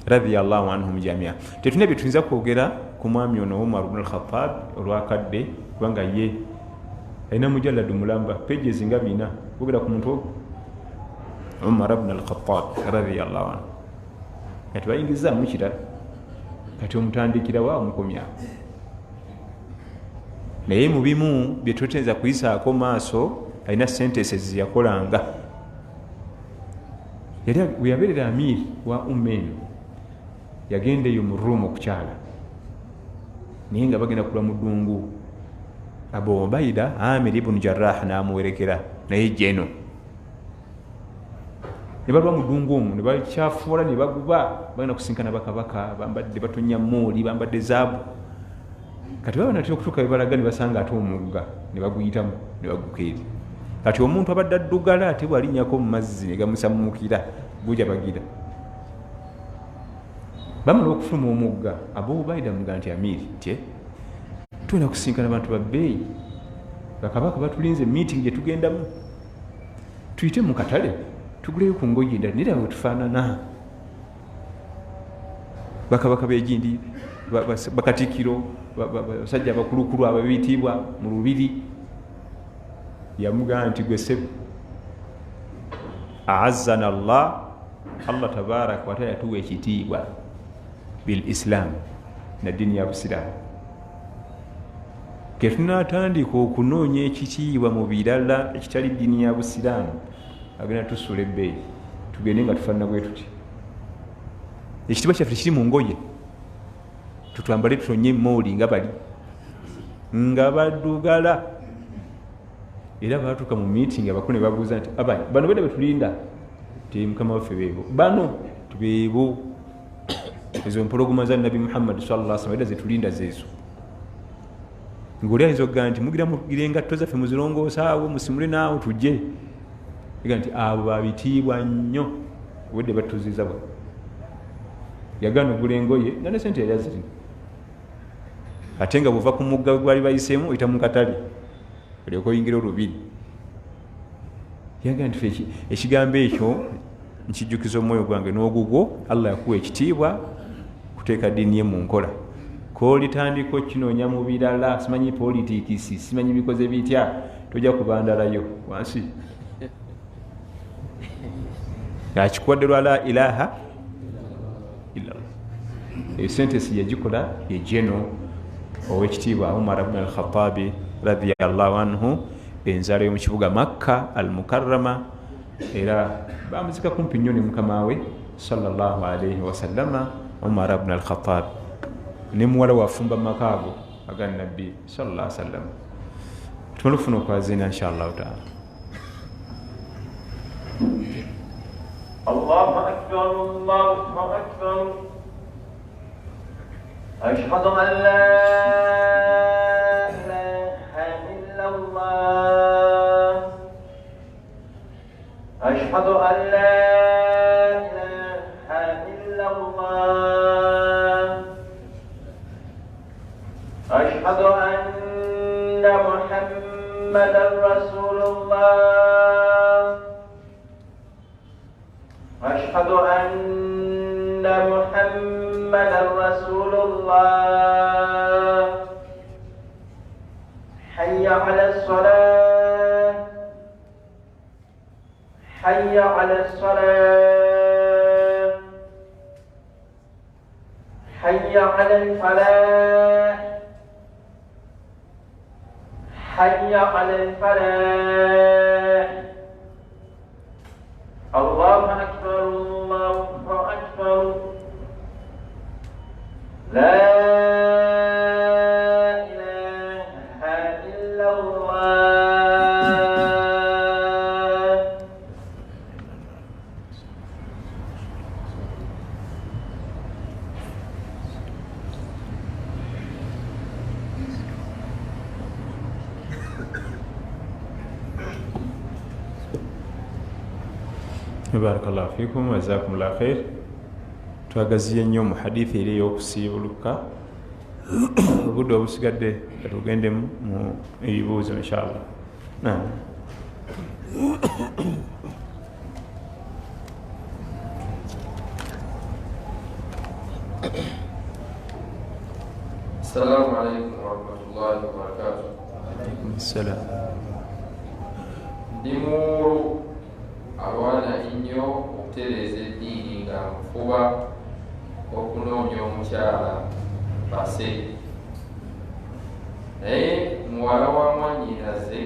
radiyallahu anhum jamia. Tetuna bye tuyinza kwogera ku mwami ono Umar ibn al-Khattab olwakadde kubanga ye alina mujalladu mulamba pages nga 4 kwogera ku muntu Umar ibn al-Khattab radiyallahu anhu. Kati bayingiza mu kirala kati omutandikira wa omukomya naye mu bimu bye tutenza kuyisaako maaso alina sentences yakolanga. Yali weyabeerera amir wa ummeno yagendeyo mu Rome okukyala naye nga bagenda kula mu ddungu. Abu Ubaida Amir ibn Jarrah n'amuwerekera naye Jeno ne balwa mu ddungu omwo ne bakyafuula ne baguba bagenda kusinkana bakabaka bambadde batonya mooli bambadde zaabu. Kati baba natera okutuuka bebalaga ne basanga ate omugga ne baguyitamu ne baguka eri. Kati omuntu abadde addugala ate bwalinnyako mu mazzi ne gamusammukira guja bagira. Bamala okufuluma omugga Abu Ubaida muga nti Amiri nti tulina kusinkana bantu babbeeyi bakabaka batulinze meeting gye tugendamu tuyite mu katale tuguleyo ku ngoye endala nera bwe tufaanana. bakabaka begindi bakatikiro basajja abakulukulu ababiyitibwa mu lubiri yamugamba nti gwe ssebo a'azzana Allah tabaraka wataala yatuwa ekitiibwa bil islam na ddiini ya busiraamu ke tunatandika okunoonya ekitiibwa mu birala ekitali ddiini ya busiraamu agenda tusula ebbeeyi tugende nga tufaanana bwe tuti ekitiibwa kyaffe kiri mu ngoye tutwambale tutonye mooli nga bali nga baddugala era batuuka mu meeting abakulu ne babuuza nti bano beda betulinda ti mukama waffe beebo bano tubeebo ezo empologoma za nabi Muhammad sallallahu alaihi wasallam zetulinda zeezo ng'oli ayinza okugamba nti mugire engatto zaffe muzirongoosawo musimule naawo tujje ega nti abo babitiibwa nnyo wedde batuziza bwe yagaana ogula engoye nga ne sente yali azirina ate nga bwova ku mugga gwali bayiseemu oyita mu katale olyoka oyingira olubiri yagaa nti ekigambo ekyo nkijjukiza omwoyo gwange n'ogugwo Allah yakuwa ekitiibwa kuteeka ddiini ye mu nkola koolitandika okinoonya mu birala simanyi politiikisi simanyi bikoze bitya tojja kubandalayo wansi akikuwadde lwa la ilaha illallah eyo sentesi yagikola ejeno owekitiibwa Umar ibn al-Khattabi radiyallahu anhu enzalo yo mu kibuga Makka al-Mukarrama era bamuzika kumpi nnyo ne mukama we sallallahu alayhi wasallama Umar ibn al-Khattab ne muwala wafumba makaago aga nabbi sallallahu alayhi wasallam tumala okufuna okwazina inshallah taala. Allahu akbar Allahu akbar ashhadu an la ilaha illallah ashhadu an la ilaha illallah ashhadu anna muhammadan rasulullah ashhadu anna muhammadan rasulullah hayya ala salat hayya ala salat hayya ala falah hayya ala falah. Allahu akbar Allahu akbar la ilaha illallah. Barakallahu fikum wa jazakumullahu khair. Twagaziye nnyo mu hadithi eri ey'okusiibuluka obudde obusigadde katugende mu ebibuuzo inshallah. Assalamu alaikum warahmatullahi wabarakatuh. Alaikum assalam. Ndi muwulu abaana ennyo okutereeza eddiini nga nfuba okunoonya omukyala base, naye muwala wa mwannyinaze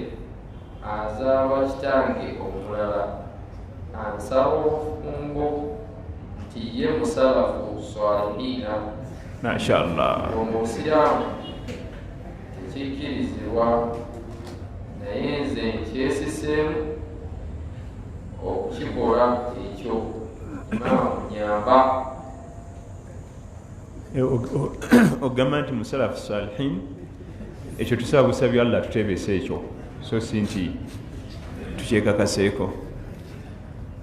azaalwa kitange omulala ansaba obufumbo nti ye musalafu swalihiina. Mashallah. Omusiraamu tekikkirizibwa, naye nze nkyesiseemu okukikola ekyo nyamba. Ogamba nti musalafu salihin, ekyo tusaba busabi Allah tuteebese ekyo, so si nti tukyekakaseeko.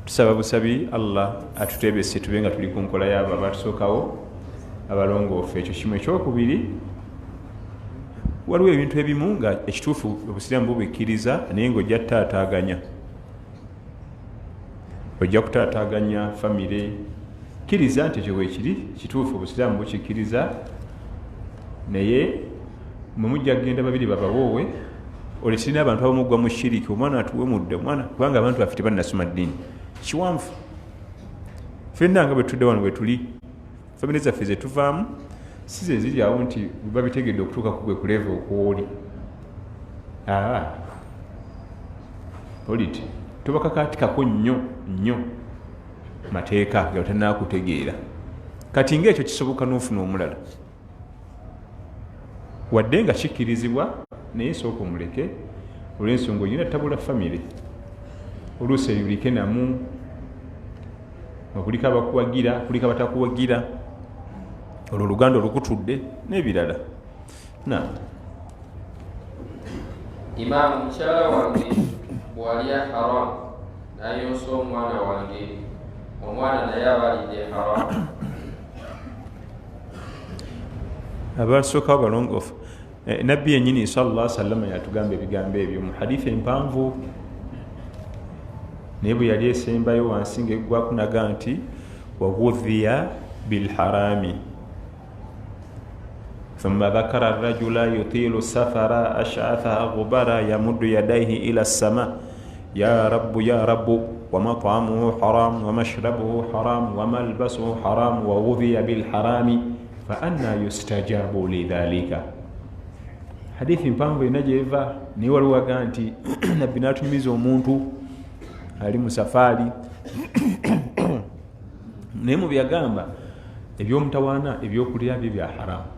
Tusaba busabi Allah atuteebese tube nga tuli ku nkola y'abo abatusookawo abalongoofu. Ekyo kimu. Ekyokubiri, waliwo ebintu ebimu nga ekituufu obusiraamu bubikkiriza naye ng'ojja taataaganya, ojja kutaataaganya famire, kkiriza nti ekyo weekiri kituufu obusiraamu bukikkiriza naye mwe mujja kugenda babiri babawoowe ole kirina abantu abamugwa mu shiriki omwana atuwe mudde omwana kubanga abantu baffe tebannasoma ddiini kiwanvu ffenna nga bwe tudde wano bwe tuli famire zaffe ze tuvaamu si ze ziri awo nti babitegedde okutuuka ku gwe kuleva okwoli oliti tobakakaatikako nnyo mateeka nga tannaakutegeera kati ngaekyo kisoboka n'ofuna omulala wadde nga kikkirizibwa naye sooka omuleke olw'ensonga olina tabula famire oluusi eyulike namu okuliko abakuwagira kuliko abatakuwagira olwo oluganda olukutudde n'ebirala imaamu mukyala wange bw'alya haramu n'ayonsa omwana wange omwana naye abalidde haramu abasookawo balongoofu nabbi yennyini sallallahu sallama yatugamba ebigambo ebyo mu hadithi empanvu naye bwe yali esembayo wansi ngaeggwaku naga nti waghudhiya bilharami ثم ذكر الرجل يطيل السفر أشعث غبر يمد يديه إلى السماء يا رب ومطعمه حرام ومشربه حرام وملبسه حرام وغذي بالحرام فأنا يستجاب لذلك حديث mpanvu enajeva ni waliwo waga nti nabbi n'atumiza omuntu ali mu safaari naye mu byagamba ebyomutawaana ebyokulya bye bya haramu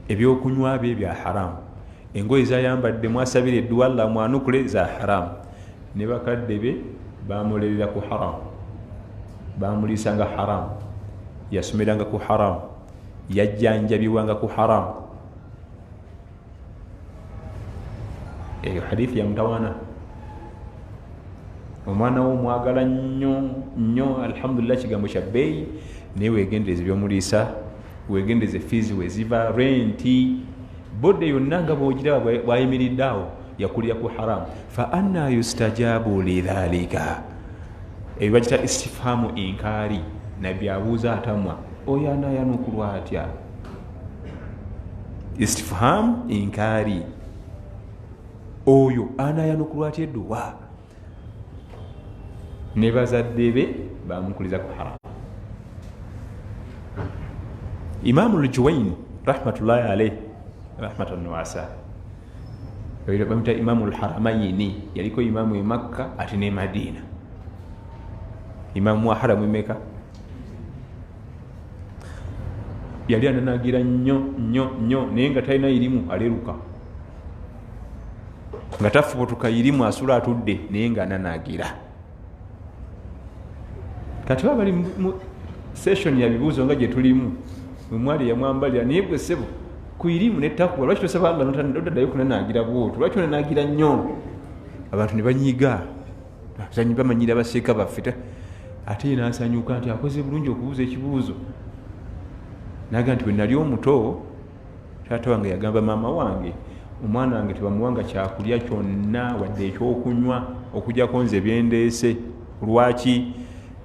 ebyokunywa bye bya haramu engoye zayambadde mwasabire edduwa Allah mwanukule za haramu ne bakadde be bamulerera ku haramu bamuliisanga haramu yasomeranga ku haramu yajjanjabibwanga ku haramu eyo hadithi ya mutawaana omwana wo mwagala nnyo alhamdulillah kigambo kya bbeeyi naye weegendereza ebyomuliisa weegendeze fiizi weziva renti bodde yonna nga bwogira bwayimiridde awo yakulira ku haramu fa anna yustajabu lidhalika ebyo bakita istifhamu inkaari nabbi abuuza atamwa oyo anaayanukulwa atya istifhamu inkaari oyo anaayanukulwa atya edduwa ne bazadde be bamukuliza ku haramu Imam al-Juwayni rahmatullahi alayhi rahmatan wasa bamita Imamu al-Haramayni yaliko imamu e Makka ate ne Madina imamu wa haramu Meka yali ananagira nnyo naye nga talina irimu aleruka nga tafubutuka irimu asula atudde naye nga ananagira kati bali mu session ya bibuuzo nga gye tulimu omwali yamwambalira naye gwe ssebo ku irimu nettakuba lwaki tosaba Allah notaddayo kunanagira bwotyo lwaki onanagira nnyo abantu ne banyiiga bamanyira baseeka baffe ate ye n'asanyuka nti akoze bulungi okubuuza ekibuuzo naga nti bwe nali omuto taata wange yagamba maama wange omwana wange tebamuwanga kyakulya kyonna wadde ekyokunywa okugjako nze byendeese lwaki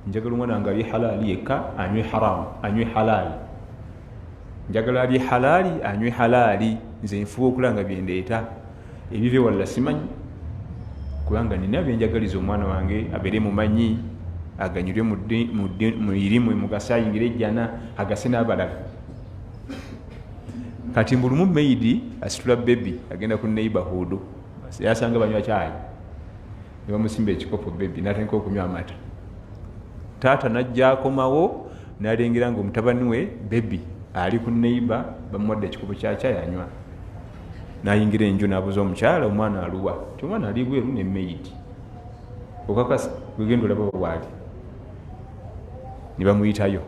njagala omwana wange ali halaali yekka anywe haramu anywe halaali njagala ali halaali anywe halaali nze nfuba okulanga byendeeta ebive walla simanyi kubanga nina byenjagaliza omwana wange abeere mumanyi aganyulwe mu irimu mugasa ayingire ejjana agase n'abalala kati mbulumu meidi asitula bebi agenda ku neighborhood yasanga banywa caayi ne bamusimba ekikopo bebi n'atandika okunywa amata taata najja akomawo n'alengera nga omutabani we bebi ali ku neighbor bamuwadde ekikopo kya caayi anywa n'ayingira enju n'abuuza omukyala omwana aluwa ti omwana ali bweru ne meidi okakasa wegenda olaba waali ne bamuyitayo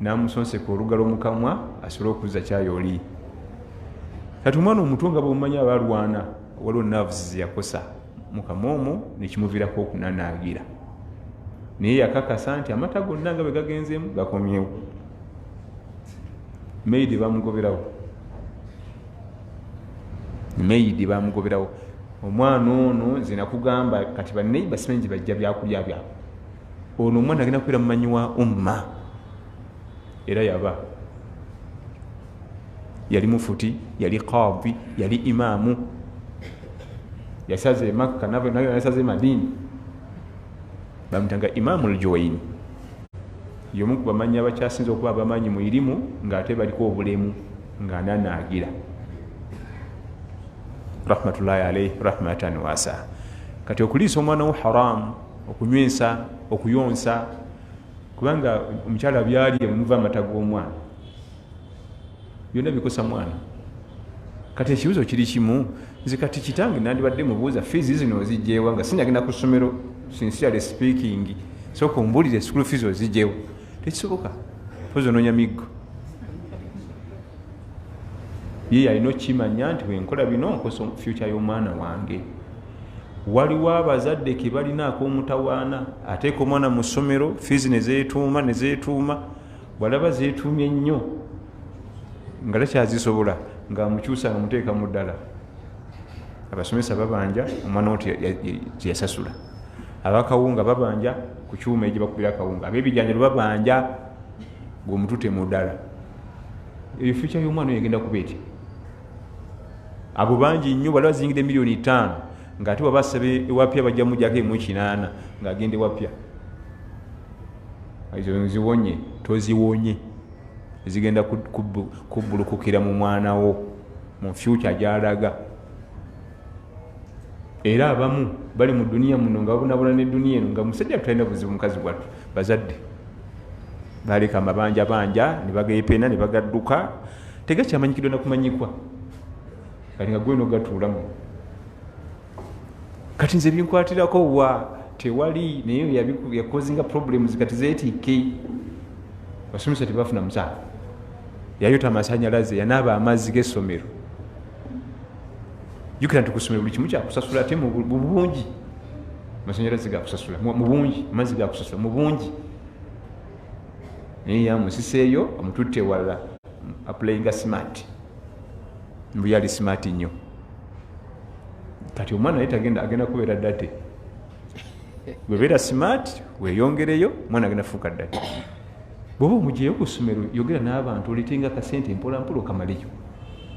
n'amusonseka olugalo mu kamwa asobole okuzza caayi oli kati omwana omuto nga bwomumanya abalwana waliwo nerves yakosa mu kamwa omwo nekimuviirako okunanaagira naye yakakasa nti amata gonna nga bwe gagenzeemu gakomyewo meidi bamugoberawo omwana ono nze nakugamba kati baneiba simanyi gye bajja byakulya byabwe ono omwana agenda kubeera mumanyi wa umma era yali mufuti, yali qadhi, yali imaamu, yasaze Makka nayo yasaze Madina, bamutanga Imaamu al-Juwayni, y'omu ku bamanyi abakyasinze okuba abamanyi mu irimu ng'ate baliko obulemu ng'ananaagira, rahmatullahi alayhi rahmatan wasa. Kati okuliisa omwana wo haramu, okunywesa, okuyonsa, kubanga omukyala byalye muva amata g'omwana, byonna bikosa mwana. Kati ekibuzo kiri kimu, nze kati kitange nandibadde mubuuza fees zino ozigyewa nga sinyagenda ku ssomero, sincerely speaking, sooka ombulire school fees ozigyewa. Tekisoboka, pozi onoonya miggo. Ye alina okimanya nti bwenkola bino nkosa future y'omwana wange. Waliwo abazadde ke balinaako omutawaana, ateeka omwana mu ssomero, fees ne zeetuuma, bw'alaba zeetuumye nnyo nga takyazisobola ng'amukyusa ng'amuteeka mu ddala. Abasomesa babanja omwana wo teyasasula, abakawunga babanja ku kyuma egye bakubira akawunga, ab'ebijanjalo babanja ng'omutute mu ddala. Eyo future y'omwana oyo egenda kuba etya? Abo bangi nnyo bali bazingire miliyoni 5 ng'ate baba asabe ewapya bajja mujjako emu 8 ng'agenda ewapya. Ezo nziwonye, toziwonye, zigenda kubbulukukira mu mwana wo mu future gy'alaga. Era abamu bali mu duniya muno nga babonabona ne duniya eno nga musajja tulina buzibu mukazi wattu, bazadde baleka amabanja banja ne bageepena ne bagadduka, tegakyamanyikidwa nakumanyikwa, kati nga gweno gatuulamu. Kati nze binkwatirako wa tewali naye yakozinga problems kati zeetiike. Basomesa tebafuna musaala, yayota amasanyalaze, yanaaba amazzi g'essomero. Jukira nti ku ssomero buli kimu kyakusasula ate mu bungi. Amasanyalaze gakusasula mu bungi, amazzi gakusasula mu bungi. Naye yamusiseeyo amututte wala aplayinga smart, mbu yali smart nnyo. Kati omwana naye agenda kubeera ddate. Bwebeera smart weeyongereyo, omwana agenda fuuka ddate. Bw'oba omugyeyo ku ssomero yogera n'abantu oleetenga akasente mpolampola okamaleyo.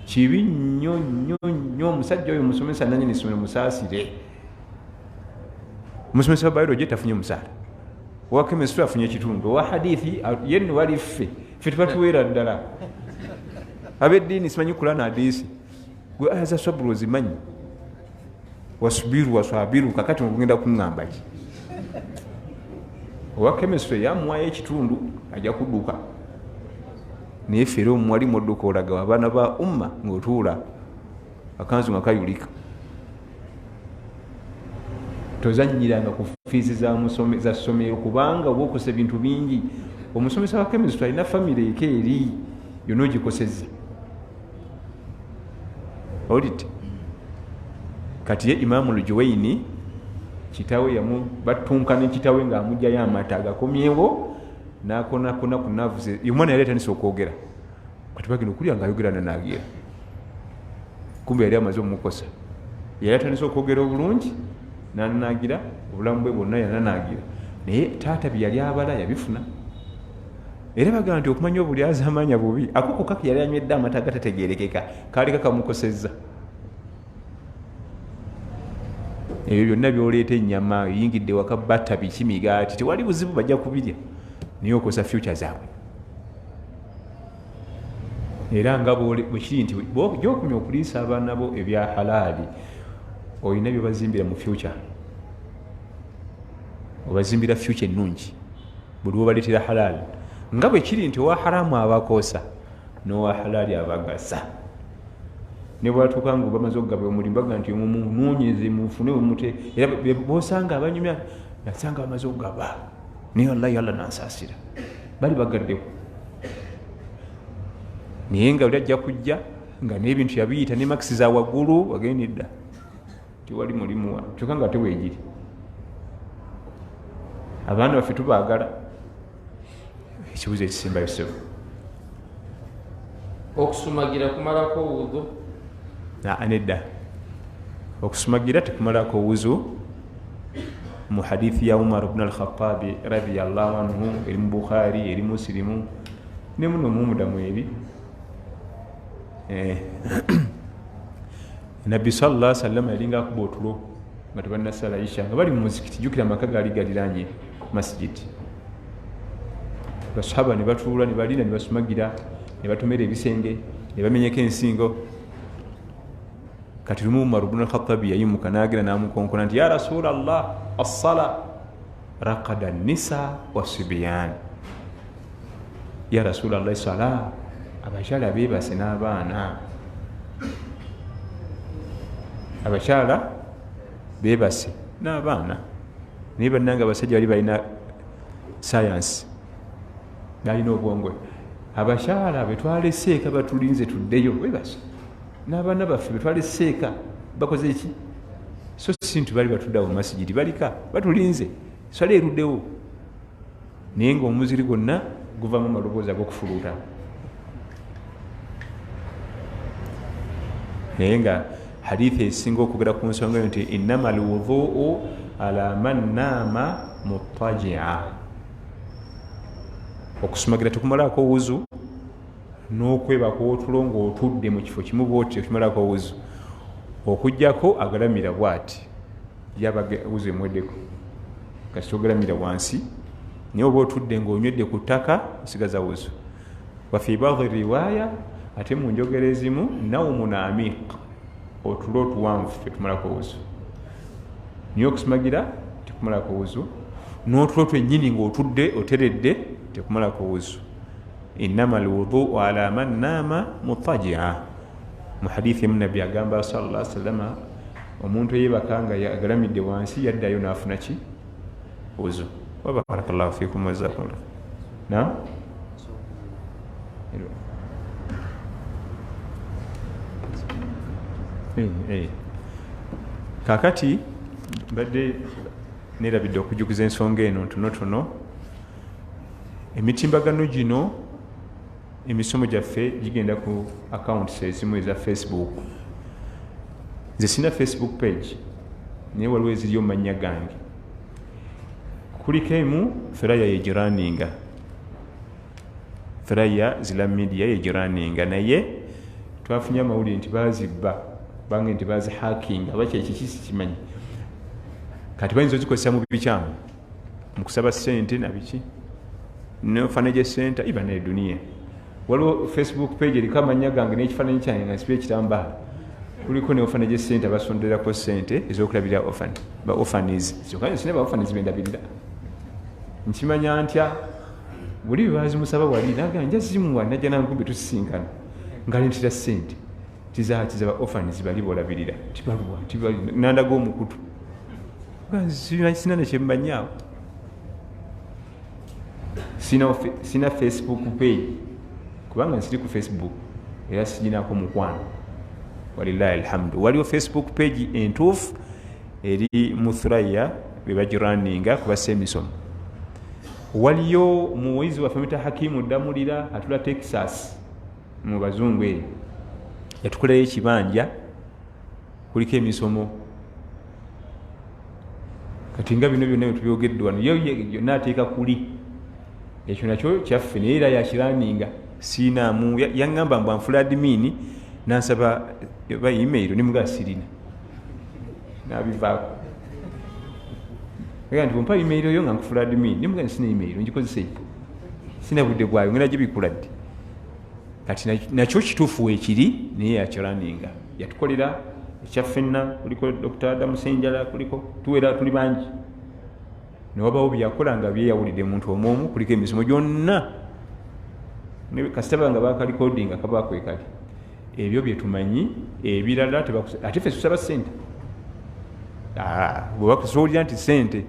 Kibi nnyo nnyo nnyo. Omusajja oyo omusomesa nannyini essomero musaasire. Omusomesa wa biology tafunye musaala, owa chemistry afunye ekitundu, owa hadithi yenno wali ffe tebatuweera ddala. Ab'eddiini simanyi kulana hadiisi, gwe aya za sabulu ozimanyi, wasubiru waswabiru, kakati mugenda kuŋŋamba ki? Owa chemistry yamuwayo ekitundu ajja kudduka, naye ffe era omuwali modduka olaga abaana ba umma ng'otuula akanzu nga kayulika. Tozannyiranga ku fiizi za ssomero kubanga oba okosa ebintu bingi. Omusomesa wa chemistry alina famire eka eri yonna ogikosezza. Olite kati ye Imaamu al-Juwayni kitawe batunkana ekitawe ng'amugjayo amata agakomyewo n'akonakona ku naavu. Omwana yali atandise okwogera, kati bagenda okulya ng'ayogera nanaagira, kumbe yali amaze omukosa. Yali atandise okwogera obulungi nanaagira, obulamu bwe bwonna yananaagira, naye taata bye yali abala yabifuna. Era bagamba nti okumanya obulyaza amanya bubi, akoko kake yali anywedde amata agatategeerekeka kaali kakamukosezza. Ebyo byonna byoleeta ennyama eyingidde waka batta biki migaati, tewali buzibu bajja kubirya, naye okosa future zaabwe. Era nga bwekiri nti gyokumya okuliisa abaana bo ebya halaali, olina bye bazimbira mu future, obazimbira future ennungi buli wobaleetera halaali. Nga bwe kiri nti owa haramu abakosa n'owa halaali abagasa. Ne bwatuuka nga bamaze okugaba omulimu baga nti mumunoonyeze mufune wemute, era bosanga abanyumya nasanga bamaze okugaba naye wallahi Allah nansaasira, bali bagaddewo. Naye nga buli ajja kujja nga n'ebintu yabiyita ne makisi za waggulu, wagenda edda tewali mulimu wa kyokka nga teweegiri. Abaana baffe tubaagala. Ekibuzo ekisembayo ssebo, okusumagira kumalako wudu? Nedda, okusumagira tekumalako wuzu. Mu hadithi ya Umar ibn al-Khattabi radiyallahu anhu eri mu Bukhari eri Muslimu, ne muno mumudamu eri nabbi sallallahu alaihi wasallam yalinga akuba otulo nga tebannasala isha nga bali mu muzikiti. Jjukira amaka gaali galiraanye masjidi. Basahaba ne batuula ne balinda ne basumagira ne batomera ebisenge ne bamenyeko ensingo. Kati lumu Umar ibn al-Khattabi yayimuka n'agenda n'amukonkona nti ya Rasulallah as-sala raqada an-nisa was-sibyan. Ya Rasulallah sala abakyala beebase n'abaana. Abakyala beebase n'abaana naye bannanga abasajja bali balina sayansi balina obwongwe. Abakyala betwalese eka batulinze tuddeyo beebase n'abaana baffe betwalese eka bakoze eki so sintu bali batuddawo mu masijidi balika batulinze swala eruddewo naye ng'omuziri gwonna guvamu amaloboozi ag'okufuluuta. Naye nga hadithi esinga okugera ku nsonga eyo nti innama alwudhuu ala man naama mutajia. Okusumagira tekumalaako wuzu n'okwebako otulo ng'otudde mu kifo kimu bwoti okumalako wuzu okujjako agalamira bwati yaba wuzu emweddeko kasi togalamira wansi naye oba otudde ng'onywedde ku ttaka osigaza wuzu. Wa fi baadhi riwaaya ate mu njogera ezimu nawmun amiq otulo otuwanvu tetumalako wuzu naye okusumagira tekumalako wuzu n'otulo twennyini ng'otudde oteredde tekumalako wuzu. Innama alwudhuu ala man naama mutajia. Mu hadithi emu nabbi agamba sallallahu alaihi wasallam omuntu eyebaka nga agalamidde wansi yaddayo n'afuna ki wuzu. Wa barakallahu fikum wa jazakumullah. Naam kakati mbadde nerabidde okujuguza ensonga eno ntonotono. Emitimbagano gino emisomo gyaffe gigenda ku accounts ezimu eza Facebook. Nze sina Facebook page naye waliwo eziriyo mu mannya gange. Kuliko emu Feraya yegiraninga, Feraya Zila Media yegiraninga, naye twafunye amawulire nti bazibba bange nti bazi hacking abaki ekikisi kimanyi. Kati bayinza ozikozesa mu bikyamu mu kusaba ssente na biki n'ofanage center iba ne dunia. Waliwo Facebook page eriko amannya gange n'ekifaananyi kyange nga nsibye ekitambaala. Kuliko ne ofanage center basonderako ssente ez'okulabira ba orphanies. Kyokka sine ba orphanies bendabirira. Nkimanya ntya buli bazimusaba wali naga nja zimuwa najja nankumbi tusisinkana ngali ntira ssente tiza ba orphanies bali bolabirira tibaluwa nandaga omukutu sina nekyemmanyaawo. Sina Facebook page kubanga nsiri ku Facebook era sijinako mukwano walillahi alhamdu. Waliwo Facebook page entuufu eri mu Thuraya bebagiraninga kubassa emisomo. Waliyo muwizi waffe muyita Hakimu Damulira atula Texas mu bazungu eyo yatukolerayo ekibanja kuliko emisomo. Kati nga bino byonna byetubyogeddwa wano yonna ateeka kuli ekyo nakyo kyaffe naye era yakiraninga siinaamu. Yaŋŋamba mbu anfula adimini nansaba ba email nimuga sirina nabivaako nti bwempa email yo nga nkufula adimini nimuga sina email ngikozese sina budde bwayo ngenda gibikuladde. Kati nakyo kituufu weekiri naye yakiraninga yatukolera ekyaffenna kuliko Dr. Adamu Senjala kuliko tuwera tuli bangi newabawo byakola nga byeyawulidde muntu omwomu kuliko emisomo gyonna kasitaba nga bakalikodinga kabakwekali ebyo byetumanyi ebirala ate ffe tusaba ssente bwe bakusuulira nti ssente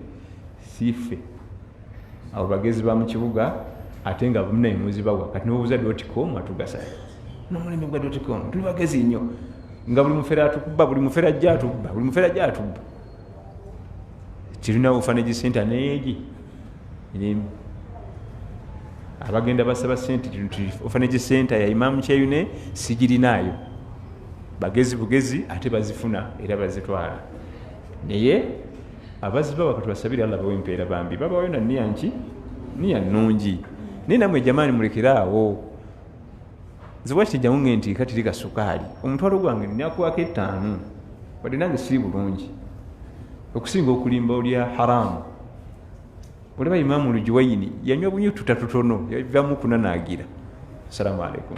siffe abo bagezi ba mu kibuga ate nga munaye muzibawa kati nobuuza .com atugasa nomulembe gwa .com tuli bagezi nnyo nga buli mufera atukubba buli mufera ajjatubba buli mufera ajjatubba kirina ofanage center neegi abagenda basaba ssente ofanage center ya Imam Kyeyune sigirinaayo bagezi bugezi ate bazifuna era bazitwala naye abazibawa katubasabire Allah bawe empeera bambi babawayo na niya nnungi naye namwe jamaani mulekeraawo nze kijjamu nge nti katirika sukaali omutwalo gwange ninakuwako 5 wadde nange siri bulungi okusinga okulimba olya haramu. olaba Imaamu Lujuwaini yanywa bunyututa tutono yavamu kunanaagira. Assalamu alaikum.